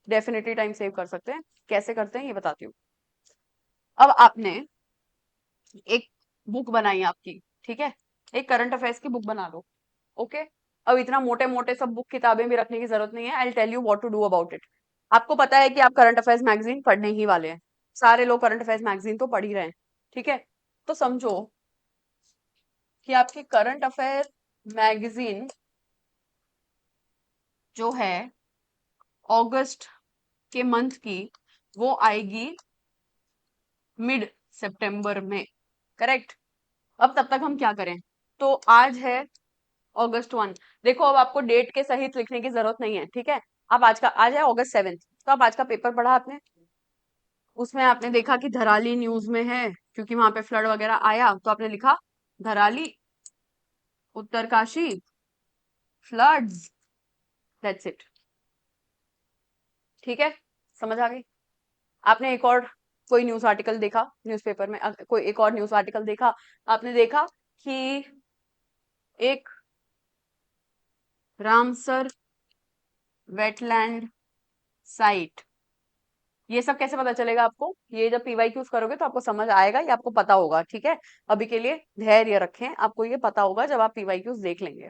डेफिनेटली टाइम सेव कर सकते हैं। कैसे करते हैं ये बताती हूँ। अब आपने एक बुक बनाई आपकी, ठीक है, एक करंट अफेयर्स की बुक बना लो। ओके, अब इतना मोटे मोटे सब बुक किताबें भी रखने की जरूरत नहीं है। I tell you what to do about it. आपको पता है कि आप करंट अफेयर्स मैगजीन पढ़ने ही वाले हैं, सारे लोग करंट अफेयर्स मैगजीन तो पढ़ ही रहे हैं, ठीक है। तो समझो कि आपकी करंट अफेयर मैगजीन जो है अगस्त के मंथ की, वो आएगी मिड सितंबर में, करेक्ट। अब तब तक हम क्या करें? तो आज है August 1। देखो, अब आपको डेट के सहित लिखने की जरूरत नहीं है, ठीक है। आप आज है August 7। तो आप आज का पेपर पढ़ा आपने, उसमें आपने देखा कि धराली न्यूज में है, क्योंकि वहां पे फ्लड वगैरह आया, तो आपने लिखा Dharali Uttarkashi floods, that's it, ठीक है। समझ आ गई? आपने एक और कोई न्यूज आर्टिकल देखा न्यूज़पेपर में, कोई एक और न्यूज आर्टिकल देखा, आपने देखा कि एक रामसर वेटलैंड साइट, ये सब कैसे पता चलेगा आपको? ये जब पीवाईक्यूज करोगे तो आपको समझ आएगा, ये आपको पता होगा, ठीक है। अभी के लिए धैर्य रखें, आपको ये पता होगा जब आप पीवाईक्यूज देख लेंगे।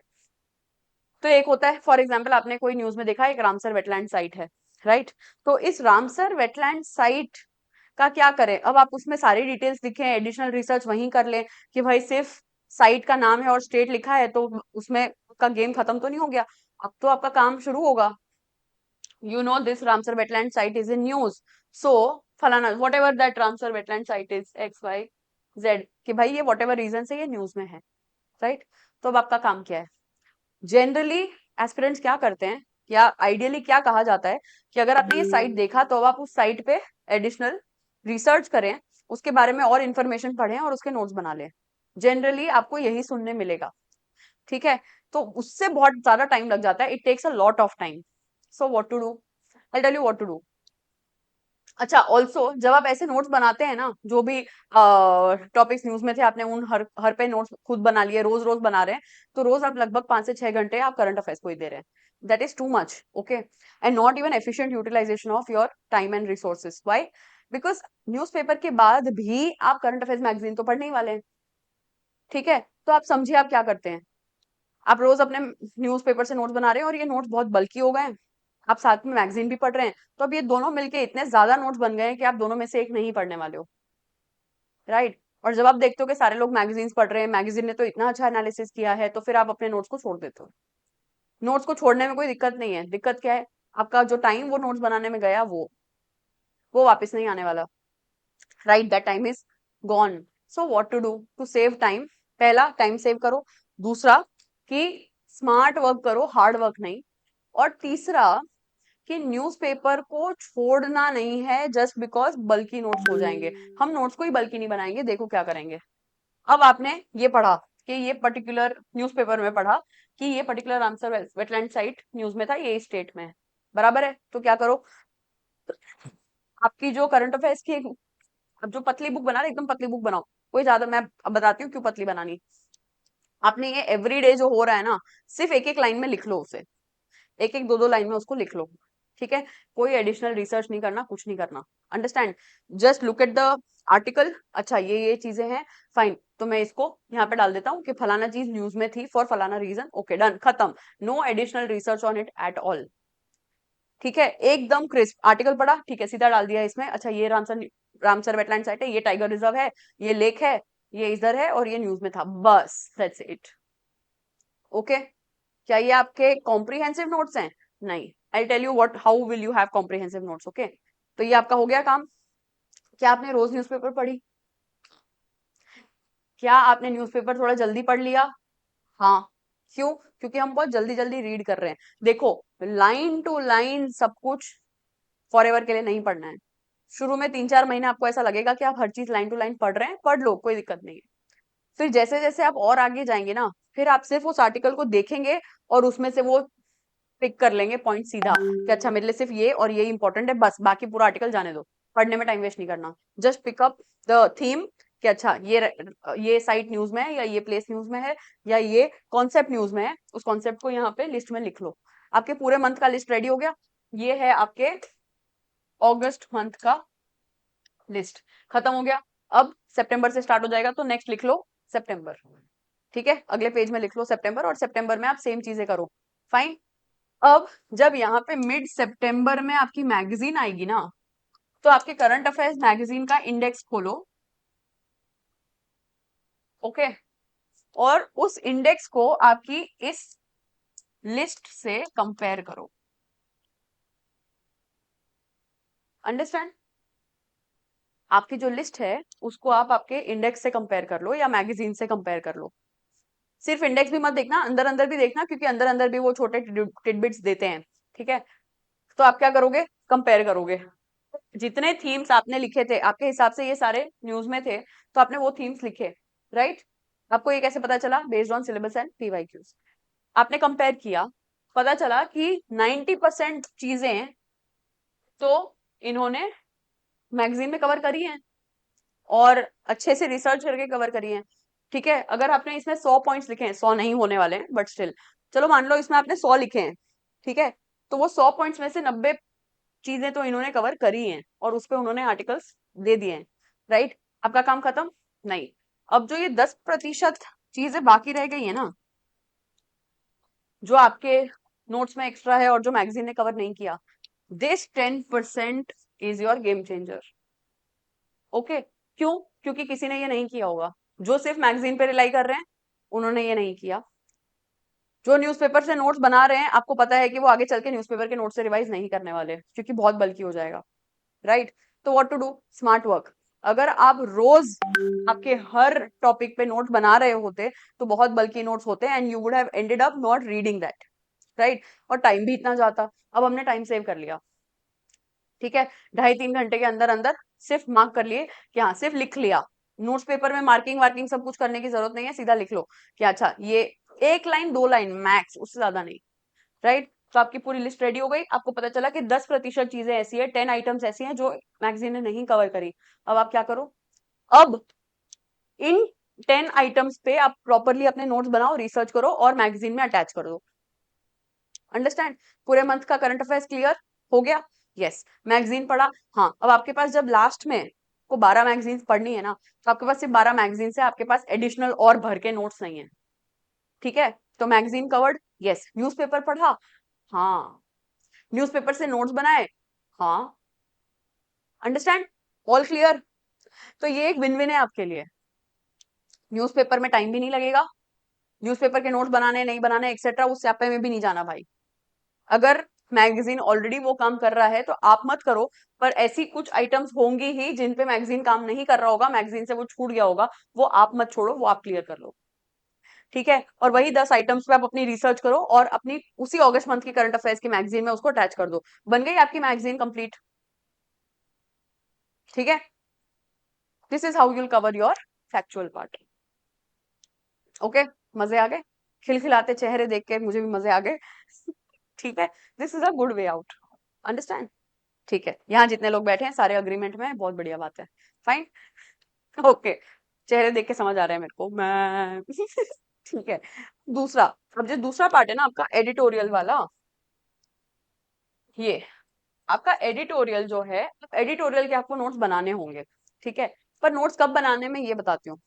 तो एक होता है, फॉर एग्जाम्पल आपने कोई न्यूज में देखा एक रामसर वेटलैंड साइट है, राइट। तो इस रामसर वेटलैंड साइट का क्या करें? अब आप उसमें सारी डिटेल्स लिखें, एडिशनल रिसर्च वहीं कर लें कि भाई सिर्फ साइट का नाम है और स्टेट लिखा है तो उसमें का गेम खत्म तो नहीं हो गया। अब तो आपका काम शुरू होगा। You know this Ramsar wetland site is in news. So, फलाना whatever that Ramsar wetland site is X Y Z, कि भाई ये whatever reason से ये न्यूज में है, राइट। तो अब आपका काम क्या है? जनरली एस्पिरेंट्स क्या करते हैं, या आइडियली क्या कहा जाता है कि अगर आपने ये साइट देखा तो अब आप उस साइट पे एडिशनल रिसर्च करें, उसके बारे में और इन्फॉर्मेशन पढ़ें और उसके नोट्स बना लें। जनरली आपको यही सुनने मिलेगा, ठीक है। तो उससे बहुत ज्यादा टाइम लग जाता है, it takes a lot of time. So what to do, I tell you what to do. अच्छा, ऑल्सो जब आप ऐसे नोट्स बनाते हैं ना, जो भी टॉपिक्स न्यूज में थे, आपने उन हर हर पे नोट्स खुद बना लिए, रोज रोज बना रहे हैं, तो रोज आप लगभग 5 से 6 घंटे आप करंट अफेयर्स को ही दे रहे हैं। That is too much, okay, and not even efficient utilisation of your time and resources. Why? Because newspaper के बाद भी आप करंट अफेयर्स मैगजीन तो पढ़ने ही वाले हैं, ठीक है। तो आप समझिए आप क्या करते हैं। आप रोज अपने न्यूज़पेपर से नोट्स बना रहे हैं और ये नोट्स बहुत बल्की हो गए हैं, आप साथ में मैगजीन भी पढ़ रहे हैं, तो अब ये दोनों मिलके इतने ज्यादा नोट्स बन गए हैं कि आप दोनों में से एक नहीं पढ़ने वाले हो, राइट। और जब आप देखते हो कि सारे लोग मैगजीन्स पढ़ रहे हैं, मैगजीन ने तो इतना अच्छा एनालिसिस किया है, तो फिर आप अपने नोट्स को छोड़ देते हो। नोट्स को छोड़ने में कोई दिक्कत नहीं है, दिक्कत क्या है? आपका जो टाइम वो नोट्स बनाने में गया, वो वापस नहीं आने वाला, right. That time is gone. So what to do to save time? पहला, टाइम सेव करो। दूसरा, कि स्मार्ट वर्क करो, हार्ड वर्क नहीं। और तीसरा, कि न्यूज़पेपर को छोड़ना नहीं है जस्ट बिकॉज बल्कि नोट्स हो जाएंगे। हम नोट्स को ही बल्कि नहीं बनाएंगे, देखो क्या करेंगे। अब आपने ये पढ़ा कि ये पर्टिकुलर न्यूज़पेपर में पढ़ा कि ये particular answer wetland site news में था, ये स्टेट में है, बराबर है। तो क्या करो, आपकी जो करंट अफेयर्स की अब जो पतली बुक बना रहे, एकदम पतली बुक बनाओ। कोई ज्यादा, मैं अब बताती हूँ क्यों पतली बनानी। आपने ये एवरीडे जो हो रहा है ना, सिर्फ एक एक लाइन में लिख लो उसे, एक एक दो दो लाइन में उसको लिख लो, ठीक है। कोई एडिशनल रिसर्च नहीं करना, कुछ नहीं करना, understand. Just look at the article, अच्छा ये चीजें हैं, फाइन, तो मैं इसको यहाँ पे डाल देता हूँ कि फलाना चीज न्यूज में थी फॉर फलाना रीजन, ओके डन, खत्म। No additional research on it at all, ठीक है। एकदम क्रिस्प आर्टिकल पढ़ा, ठीक है, सीधा डाल दिया इसमें, अच्छा ये रामसर वेटलैंड साइट है, ये टाइगर रिजर्व है, ये लेक है, ये इधर है और ये न्यूज में था, बस दैट्स इट, ओके। क्या ये आपके कॉम्प्रिहेंसिव नोट्स हैं? नहीं। I tell you what, how will you have comprehensive notes, okay. तो ये आपका हो गया काम। क्या आपने रोज न्यूज़पेपर पढ़ी? क्या आपने न्यूज़पेपर थोड़ा जल्दी पढ़ लिया? हाँ। क्यों? क्योंकि हम बहुत जल्दी जल्दी रीड कर रहे हैं। देखो, लाइन टू लाइन सब कुछ फॉर एवर के लिए नहीं पढ़ना है। शुरू में 3-4 महीने आपको ऐसा लगेगा कि आप हर चीज लाइन टू लाइन पढ़ रहे हैं, पढ़ लो, कोई दिक्कत नहीं है। फिर जैसे जैसे आप और आगे जाएंगे ना, फिर आप सिर्फ उस आर्टिकल को देखेंगे और उसमें से वो पिक कर लेंगे पॉइंट सीधा, कि अच्छा मेरे लिए सिर्फ ये और ये इंपॉर्टेंट है, बस बाकी पूरा आर्टिकल जाने दो, पढ़ने में टाइम वेस्ट नहीं करना। Just pick up the theme, कि अच्छा ये साइट न्यूज में है, या ये प्लेस न्यूज में है, या ये कॉन्सेप्ट न्यूज में है, उस कॉन्सेप्ट को यहाँ पे लिस्ट में लिख लो। आपके पूरे मंथ का लिस्ट रेडी हो गया। ये है आपके अगस्त मंथ का लिस्ट, खत्म हो गया। अब सितंबर से स्टार्ट हो जाएगा, तो नेक्स्ट लिख लो सितंबर। ठीक है, अगले पेज में लिख लो सितंबर, और सितंबर में आप सेम चीजें करो। फाइन। अब जब यहाँ पे मिड सितंबर में आपकी मैगजीन आएगी ना, तो आपके करंट अफेयर्स मैगजीन का इंडेक्स खोलो। ओके। और उस इंडेक्स को आपकी इस लिस्ट से कंपेयर करो। अंडरस्टैंड? आपकी जो लिस्ट है उसको आप आपके इंडेक्स से कंपेयर कर लो या मैगजीन से कंपेयर कर लो। सिर्फ इंडेक्स भी मत देखना, अंदर अंदर भी देखना, क्योंकि अंदर अंदर भी वो छोटे टिडबिट्स देते हैं। ठीक है, तो आप क्या करोगे, कंपेयर करोगे। जितने थीम्स आपने लिखे थे, आपके हिसाब से ये सारे न्यूज में थे, तो आपने वो थीम्स लिखे, राइट? आपको ये कैसे पता चला? Based on syllabus and PYQs. आपने कंपेयर किया, पता चला कि 90% चीजें तो इन्होंने मैगजीन में कवर करी हैं, और अच्छे से रिसर्च करके कवर करी है। ठीक है, अगर आपने इसमें 100 पॉइंट्स लिखे हैं, 100 नहीं होने वाले हैं बट स्टिल, चलो मान लो इसमें आपने 100 लिखे हैं, ठीक है, तो वो 100 पॉइंट्स में से 90 चीजें तो इन्होंने कवर करी हैं, और उस पे उन्होंने आर्टिकल्स दे दिए हैं, राइट? आपका काम खत्म? नहीं। अब जो ये 10% चीजें बाकी रह गई है ना, जो आपके नोट्स में एक्स्ट्रा है और जो मैगजीन ने कवर नहीं किया, this 10% is your game changer. Okay, क्यों? क्योंकि किसी ने ये नहीं किया होगा। जो सिर्फ मैगजीन पे रिलाई कर रहे हैं, उन्होंने ये नहीं किया। जो न्यूज़पेपर से नोट्स बना रहे हैं, आपको पता है कि वो आगे चल के न्यूज़पेपर के नोट से रिवाइज नहीं करने वाले, क्योंकि बहुत बल्कि हो जाएगा, राइट? तो what to do? Smart work. अगर आप रोज आपके हर टॉपिक पे नोट बना रहे होते, तो बहुत बल्कि नोट्स होते हैं, and you would have ended up not reading that, right? और टाइम भी इतना जाता। अब हमने टाइम सेव कर लिया। ठीक है, 2.5-3 घंटे के अंदर अंदर सिर्फ मार्क कर लिए कि हाँ, सिर्फ लिख लिया। नोट्स पेपर में मार्किंग वार्किंग सब कुछ करने की जरूरत नहीं है, सीधा लिख लो कि अच्छा ये 1 लाइन 2 लाइन मैक्स, उससे ज्यादा नहीं, राइट? तो आपकी पूरी लिस्ट रेडी हो गई। आपको पता चला कि 10% चीजें ऐसी है, 10 आइटम्स ऐसी हैं जो मैगजीन ने नहीं कवर करी। अब आप क्या करो? अब इन 10 आइटम्स पे आप प्रॉपरली अपने नोट्स बनाओ, रिसर्च करो, और मैगजीन में अटैच कर दो। अंडरस्टैंड? पूरे मंथ का करंट अफेयर्स क्लियर हो गया? यस। मैगजीन पढ़ा? हाँ। अब आपके पास जब लास्ट में को 12 मैगजीन पढ़नी है ना, तो आपके पास सिर्फ 12 मैगजीन से, आपके पास एडिशनल और भर के नोट्स नहीं है। ठीक है, तो मैगजीन कवर्ड? यस। न्यूज़पेपर पढ़ा? हाँ। न्यूज़पेपर से नोट्स बनाए? हाँ। अंडरस्टैंड? All clear? तो ये एक विन विन है आपके लिए। न्यूज़पेपर में टाइम भी नहीं लगेगा, न्यूज़पेपर के नोट्स बनाने नहीं बनाने एक्सेट्रा, उस स्यापे में भी नहीं जाना भाई। अगर मैगजीन ऑलरेडी वो काम कर रहा है तो आप मत करो, पर ऐसी कुछ आइटम्स होंगी ही जिन पे मैगजीन काम नहीं कर रहा होगा, मैगजीन से वो छूट गया होगा, वो आप मत छोड़ो, वो आप क्लियर कर लो। ठीक है, और वही 10 आइटम्स पे आप अपनी रिसर्च करो, और अपनी उसी अगस्त मंथ की करंट अफेयर्स की मैगजीन में उसको अटैच कर दो। बन गई आपकी मैगजीन कंप्लीट। ठीक है, this is how you'll cover your factual part. Okay, मजे आ गए? खिलखिलाते चेहरे देख के मुझे भी मजे आ गए। ठीक है, this is a good way out. Understand? ठीक है, यहाँ जितने लोग बैठे हैं सारे अग्रीमेंट में हैं, बहुत बढ़िया बात है। फाइन। ओके, चेहरे देख के समझ आ रहा है मेरे को मैं। ठीक है, दूसरा। अब जो दूसरा पार्ट है ना आपका एडिटोरियल वाला, ये आपका एडिटोरियल जो है, एडिटोरियल के आपको नोट्स बनाने होंगे। ठीक है, पर नोट्स कब बनाने में ये बताती हूँ।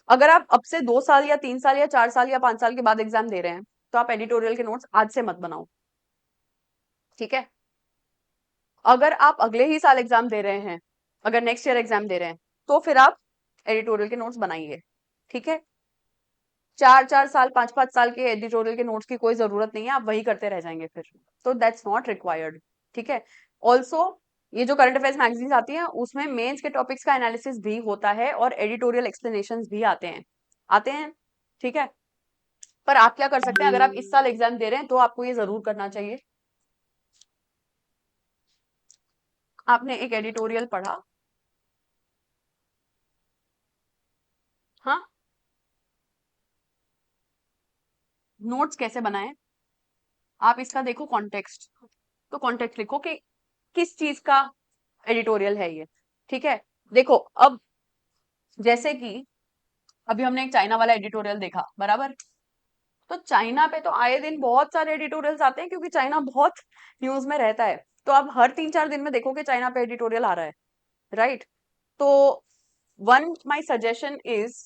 अगर आप अब से 2 साल या 3 साल या 4 साल या 5 साल के बाद एग्जाम दे रहे हैं, तो आप एडिटोरियल के नोट्स आज से मत बनाओ। ठीक है, अगर आप अगले ही साल एग्जाम दे रहे हैं, अगर नेक्स्ट ईयर एग्जाम दे रहे हैं, तो फिर आप एडिटोरियल के नोट्स बनाइए। ठीक है, 4-4 साल 5-5 साल के एडिटोरियल के नोट्स की कोई जरूरत नहीं है, आप वही करते रह जाएंगे फिर। तो दैट्स नॉट रिक्वायर्ड। ठीक है, ऑल्सो ये जो करंट अफेयर्स मैगजीन आती है, उसमें मेंस के टॉपिक्स का एनालिसिस भी होता है, और एडिटोरियल एक्सप्लेनेशन भी आते हैं। ठीक है, पर आप क्या कर सकते हैं, अगर आप इस साल एग्जाम दे रहे हैं, तो आपको ये जरूर करना चाहिए। आपने एक एडिटोरियल पढ़ा, हाँ, नोट्स कैसे बनाएं, आप इसका देखो कॉन्टेक्स्ट। तो कॉन्टेक्स्ट लिखो कि किस चीज का एडिटोरियल है ये। ठीक है, देखो अब जैसे कि अभी हमने एक चाइना वाला एडिटोरियल देखा, बराबर। तो चाइना पे तो आए दिन बहुत सारे एडिटोरियल्स आते हैं, क्योंकि चाइना बहुत न्यूज में रहता है। तो आप हर 3-4 दिन में देखोगे चाइना पे एडिटोरियल आ रहा है, राइट। तो वन माय सजेशन इज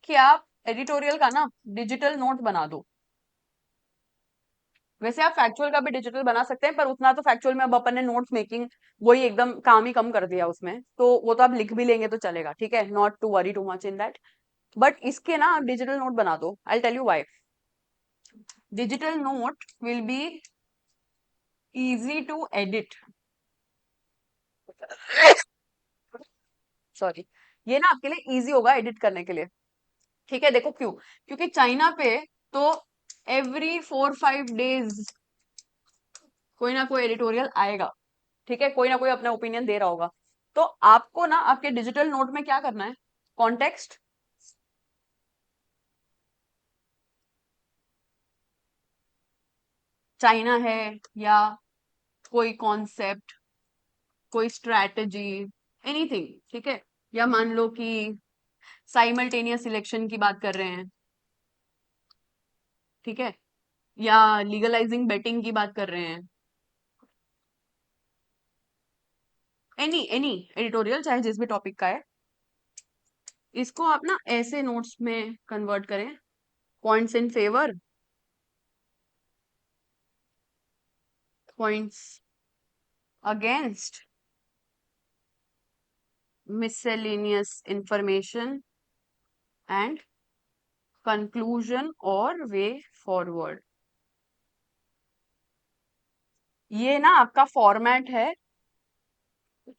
कि आप एडिटोरियल का ना डिजिटल नोट बना दो। वैसे आप फैक्चुअल का भी डिजिटल बना सकते हैं, पर उतना तो फैक्चुअल में अब अपन ने नोट्स मेकिंग वही एकदम काम ही कम कर दिया उसमें, तो वो तो आप लिख भी लेंगे तो चलेगा, ठीक है, not to worry too much in that. But इसके ना आप डिजिटल नोट बना दो। I tell you why. Digital note will be easy to edit. Sorry. ये ना आपके लिए इजी होगा एडिट करने के लिए, ठीक है। देखो क्यों? क्योंकि चाइना पे तो एवरी 4-5 डेज कोई ना कोई एडिटोरियल आएगा, ठीक है, कोई ना कोई अपना ओपिनियन दे रहा होगा। तो आपको ना आपके डिजिटल नोट में क्या करना है, कॉन्टेक्स्ट, चाइना है या कोई कॉन्सेप्ट, कोई स्ट्रैटेजी, एनीथिंग, ठीक है। या मान लो कि साइमल्टेनियस सिलेक्शन की बात कर रहे हैं, ठीक है, या लीगलाइजिंग बेटिंग की बात कर रहे हैं, एनी एनी एडिटोरियल चाहे जिस भी टॉपिक का है, इसको आप ना ऐसे नोट्स में कन्वर्ट करें। Points in favour, points against, miscellaneous information and conclusion और way forward। ये ना आपका फॉर्मेट है,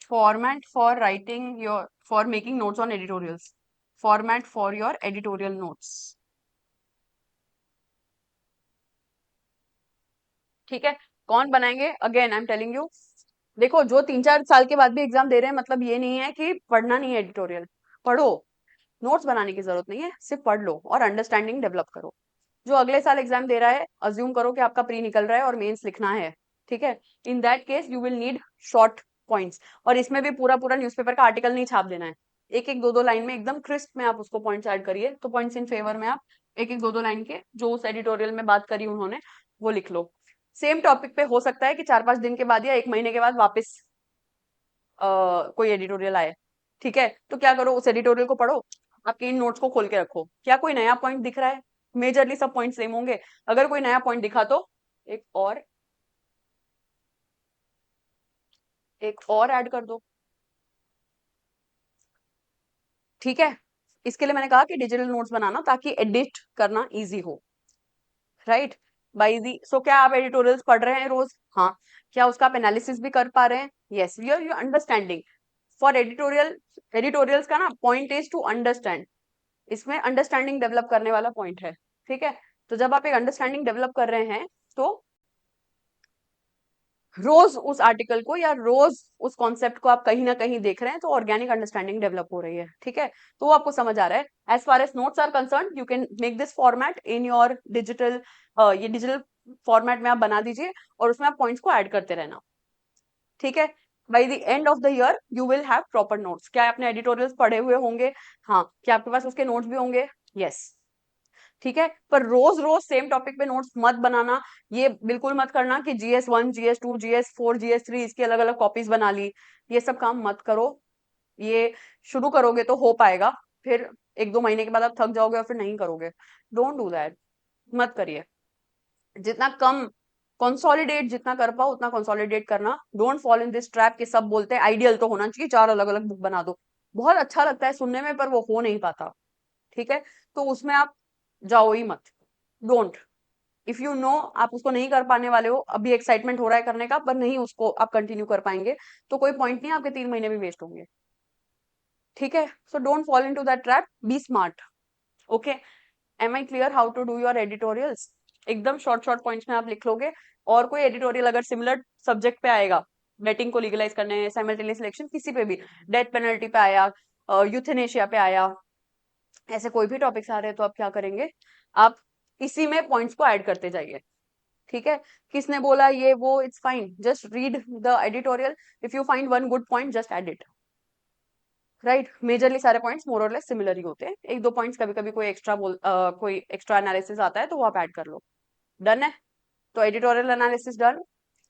format for writing your, for making notes on editorials, format for your editorial notes, ठीक है। कौन बनाएंगे? Again I am telling you, देखो जो 3-4 साल के बाद भी एग्जाम दे रहे हैं, मतलब ये नहीं है कि पढ़ना नहीं है एडिटोरियल, पढ़ो। नोट्स बनाने की जरूरत नहीं है, सिर्फ पढ़ लो और अंडरस्टैंडिंग डेवलप करो। जो अगले साल एग्जाम दे रहा है, अज्यूम करो कि आपका प्री निकल रहा है और मेंस लिखना है, ठीक है। In that case you will need short points, और इसमें भी पूरा पूरा न्यूज़पेपर का आर्टिकल नहीं छाप देना है। एक एक दो दो लाइन में एकदम क्रिस्प में आप उसको पॉइंट्स ऐड करिए। तो पॉइंट्स इन फेवर में आप एक एक दो दो लाइन के जो उस एडिटोरियल में बात करी उन्होंने वो लिख लो। सेम टॉपिक पे हो सकता है कि 4-5 दिन के बाद या 1 महीने के बाद वापस कोई एडिटोरियल आए, ठीक है। तो क्या करो, उस एडिटोरियल को पढ़ो, आपके इन नोट्स को खोल के रखो, क्या कोई नया पॉइंट दिख रहा है? मेजरली सब पॉइंट सेम होंगे। अगर कोई नया पॉइंट दिखा तो एक और ऐड कर दो, ठीक है। इसके लिए मैंने कहा कि डिजिटल नोट्स बनाना ताकि एडिट करना इजी हो, राइट। बाय दी सो क्या आप एडिटोरियल्स पढ़ रहे हैं रोज? हाँ। क्या उसका आप एनालिसिस भी कर पा रहे हैं? Yes, you understanding for editorial. Editorials का ना पॉइंट इज टू अंडरस्टैंड, इसमें अंडरस्टैंडिंग डेवलप करने वाला पॉइंट है, ठीक है। तो जब आप एक अंडरस्टैंडिंग डेवलप कर रहे हैं, तो रोज उस आर्टिकल को या रोज उस कॉन्सेप्ट को आप कहीं ना कहीं देख रहे हैं, तो ऑर्गेनिक अंडरस्टैंडिंग डेवलप हो रही है, ठीक है। तो वो आपको समझ आ रहा है। As far as notes are concerned, you can make this format in your digital, ये डिजिटल फॉर्मेट में आप बना दीजिए और उसमें आप पॉइंट्स को ऐड करते रहना, ठीक है। By the end of the year you will have proper notes. क्या आपने एडिटोरियल्स पढ़े हुए होंगे? हाँ। क्या आपके पास उसके नोट्स भी होंगे? यस, ठीक है। पर रोज रोज सेम टॉपिक पे नोट्स मत बनाना। ये बिल्कुल मत करना कि GS1, GS2, GS4, GS3 इसकी अलग अलग कॉपीज बना ली। ये सब काम मत करो। ये शुरू करोगे तो हो पाएगा, फिर 1-2 महीने के बाद आप थक जाओगे और फिर नहीं करोगे। डोंट डू दैट, मत करिए। जितना कम कंसोलिडेट जितना कर पाओ उतना कंसोलिडेट करना। Don't follow in this trap कि सब बोलते हैं आइडियल तो होना चाहिए, 4 अलग अलग बुक बना दो। बहुत अच्छा लगता है सुनने में, पर वो हो नहीं पाता, ठीक है। तो उसमें आप जाओ ही मत। डोंट। इफ यू नो आप उसको नहीं कर पाने वाले हो, अभी एक्साइटमेंट हो रहा है करने का पर नहीं उसको आप कंटिन्यू कर पाएंगे, तो कोई पॉइंट नहीं, आपके 3 महीने भी वेस्ट होंगे, ठीक है। So don't fall into that trap, be smart. Okay, am I clear how to do your editorials? एकदम शॉर्ट शॉर्ट पॉइंट्स में आप लिख लोगे। और कोई एडिटोरियल अगर सिमिलर सब्जेक्ट पे आएगा, बेटिंग को लीगलाइज करने, साइमल्टेनियस सिलेक्शन, किसी पे भी, डेथ पेनल्टी पे आया, यूथेनेशिया पे आया, ऐसे कोई भी टॉपिक्स आ रहे हैं, तो आप क्या करेंगे, आप इसी में पॉइंट्स को ऐड करते जाइए, ठीक है। किसने बोला ये वो, it's fine, just read the editorial. If you find one good point, just add it. Right, majorly सारे पॉइंट्स मोर और लेस सिमिलर ही होते हैं, एक दो पॉइंट्स कभी कभी कोई एक्स्ट्रा एनालिसिस आता है तो वो आप ऐड कर लो। डन है। तो एडिटोरियल एनालिसिस डन,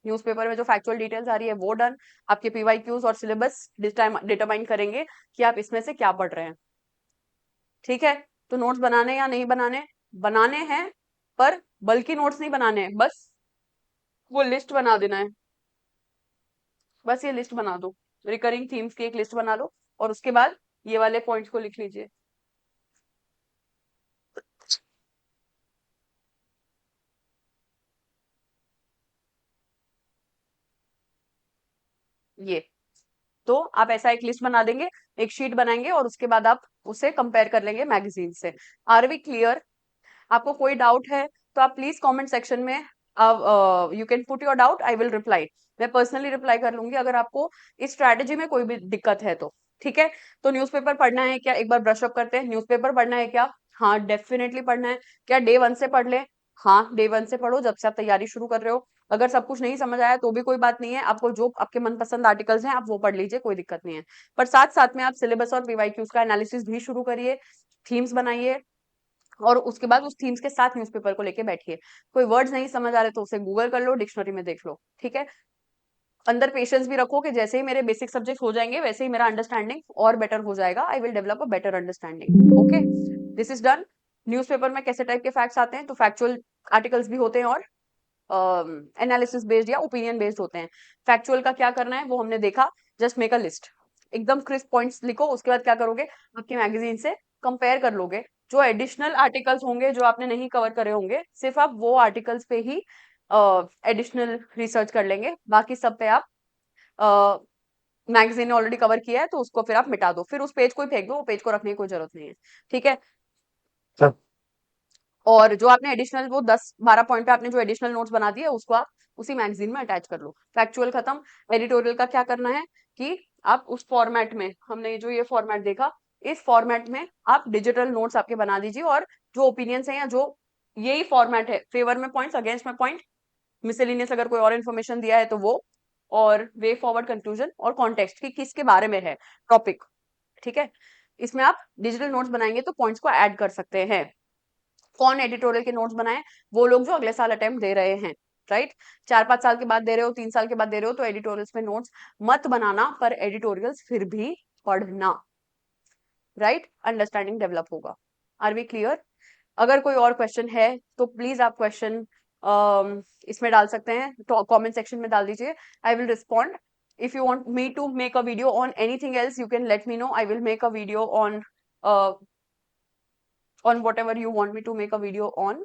न्यूज़पेपर में जो फैक्चुअल डिटेल्स आ रही है वो डन, आपके पीवाईक्यूज और सिलेबस डिटरमाइन करेंगे कि आप इसमें से क्या पढ़ रहे हैं। ठीक है, तो नोट्स बनाने या नहीं बनाने, बनाने हैं, पर बल्कि नोट्स नहीं बनाने हैं, बस वो लिस्ट बना देना है। बस ये लिस्ट बना दो, रिकरिंग थीम्स की एक लिस्ट बना लो, और उसके बाद ये वाले पॉइंट्स को लिख लीजिए। ये, तो आप ऐसा एक लिस्ट बना देंगे, एक शीट बनाएंगे, और उसके बाद आप उसे कंपेयर कर लेंगे मैगजीन से। Are we clear? आपको कोई डाउट है तो आप प्लीज कमेंट सेक्शन में you can put your doubt, I will reply. मैं पर्सनली रिप्लाई कर लूंगी अगर आपको इस स्ट्रैटेजी में कोई भी दिक्कत है तो। ठीक है, तो न्यूज़पेपर पढ़ना है क्या, एक बार ब्रश अप करते हैं। न्यूज़पेपर पढ़ना है क्या? हाँ, डेफिनेटली पढ़ना है। क्या डे वन से पढ़ ले? हाँ, डे वन से पढ़ो, जब से आप तैयारी शुरू कर रहे हो। अगर सब कुछ नहीं समझ आया तो भी कोई बात नहीं है, आपको जो आपके मनपसंद आर्टिकल्स हैं आप वो पढ़ लीजिए, कोई दिक्कत नहीं है। पर साथ साथ में आप सिलेबस और पीवाईक्यूज का एनालिसिस भी शुरू करिए, थीम्स बनाइए, और उसके बाद उस थीम्स के साथ न्यूज़पेपर को लेके बैठिए। कोई वर्ड्स नहीं समझ आ रहे तो उसे गूगल कर लो, डिक्शनरी में देख लो। ठीक है, अंदर पेशेंस भी रखो कि जैसे ही मेरे बेसिक सब्जेक्ट हो जाएंगे वैसे ही मेरा अंडरस्टैंडिंग और बेटर हो जाएगा, I will develop a better understanding. Okay, this is done. Newspaper में कैसे टाइप के फैक्ट्स आते हैं, तो फैक्चुअल आर्टिकल्स भी होते हैं और एनालिसिस बेस्ड या ओपिनियन बेस्ड होते हैं। फैक्चुअल का क्या करना है वो हमने देखा, जस्ट मेक अ लिस्ट, एकदम क्रिस्प पॉइंट्स लिखो, उसके बाद क्या करोगे, आपके मैगजीन से कंपेयर कर लोगे। जो एडिशनल आर्टिकल्स होंगे जो आपने नहीं कवर करे होंगे, सिर्फ आप वो आर्टिकल्स पे ही एडिशनल रिसर्च कर लेंगे, बाकी सब पे आप मैगजीन ने ऑलरेडी कवर किया है तो उसको फिर आप मिटा दो, फिर उस पेज को ही फेंक दो, वो पेज को रखने की कोई जरूरत नहीं है। ठीक है, और जो आपने एडिशनल वो 10-12 पॉइंट पे आपने जो एडिशनल नोट्स बना दिए उसको आप उसी मैगजीन में अटैच कर लो। फैक्चुअल खत्म। एडिटोरियल का क्या करना है कि आप उस फॉर्मेट में, हमने जो ये फॉर्मेट देखा, इस फॉर्मेट में आप डिजिटल नोट्स आपके बना दीजिए, और जो ओपिनियंस है या जो, यही फॉर्मेट है, फेवर में पॉइंट्स, अगेंस्ट में पॉइंट, मिसलिनियस अगर कोई और इन्फॉर्मेशन दिया है तो वो, और वे फॉरवर्ड कंक्लूजन और कॉन्टेक्स्ट की किसके बारे में है टॉपिक। ठीक है, इसमें आप डिजिटल नोट्स बनाएंगे तो पॉइंट्स को ऐड कर सकते हैं। कौन एडिटोरियल के नोट्स बनाए? वो लोग जो अगले साल अटेम्प्ट दे रहे हैं, राइट। 4-5 साल के बाद दे रहे हो, 3 साल के बाद दे रहे हो, तो एडिटोरियल्स में नोट्स मत बनाना, पर एडिटोरियल्स फिर भी पढ़ना, राइट, अंडरस्टैंडिंग डेवलप होगा। Are we clear? अगर कोई और क्वेश्चन है तो प्लीज आप क्वेश्चन इसमें डाल सकते हैं, तो कमेंट सेक्शन में डाल दीजिए, I will respond. If you want me to make a video on anything else, you can let me know, I will make a video on whatever you want me to make a video on.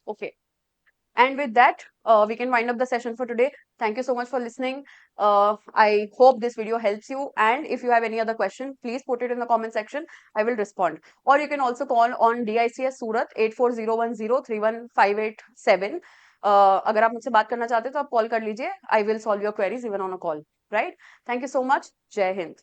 Okay, and with that, we can wind up the session for today. Thank you so much for listening. I hope this video helps you, and if you have any other question, please put it in the comment section, I will respond. Or you can also call on DICS Surat 8401031587. अगर आप मुझसे बात करना चाहते हो तो आप call कर लीजिए, I will solve your queries even on a call, right? Thank you so much. जय हिंद।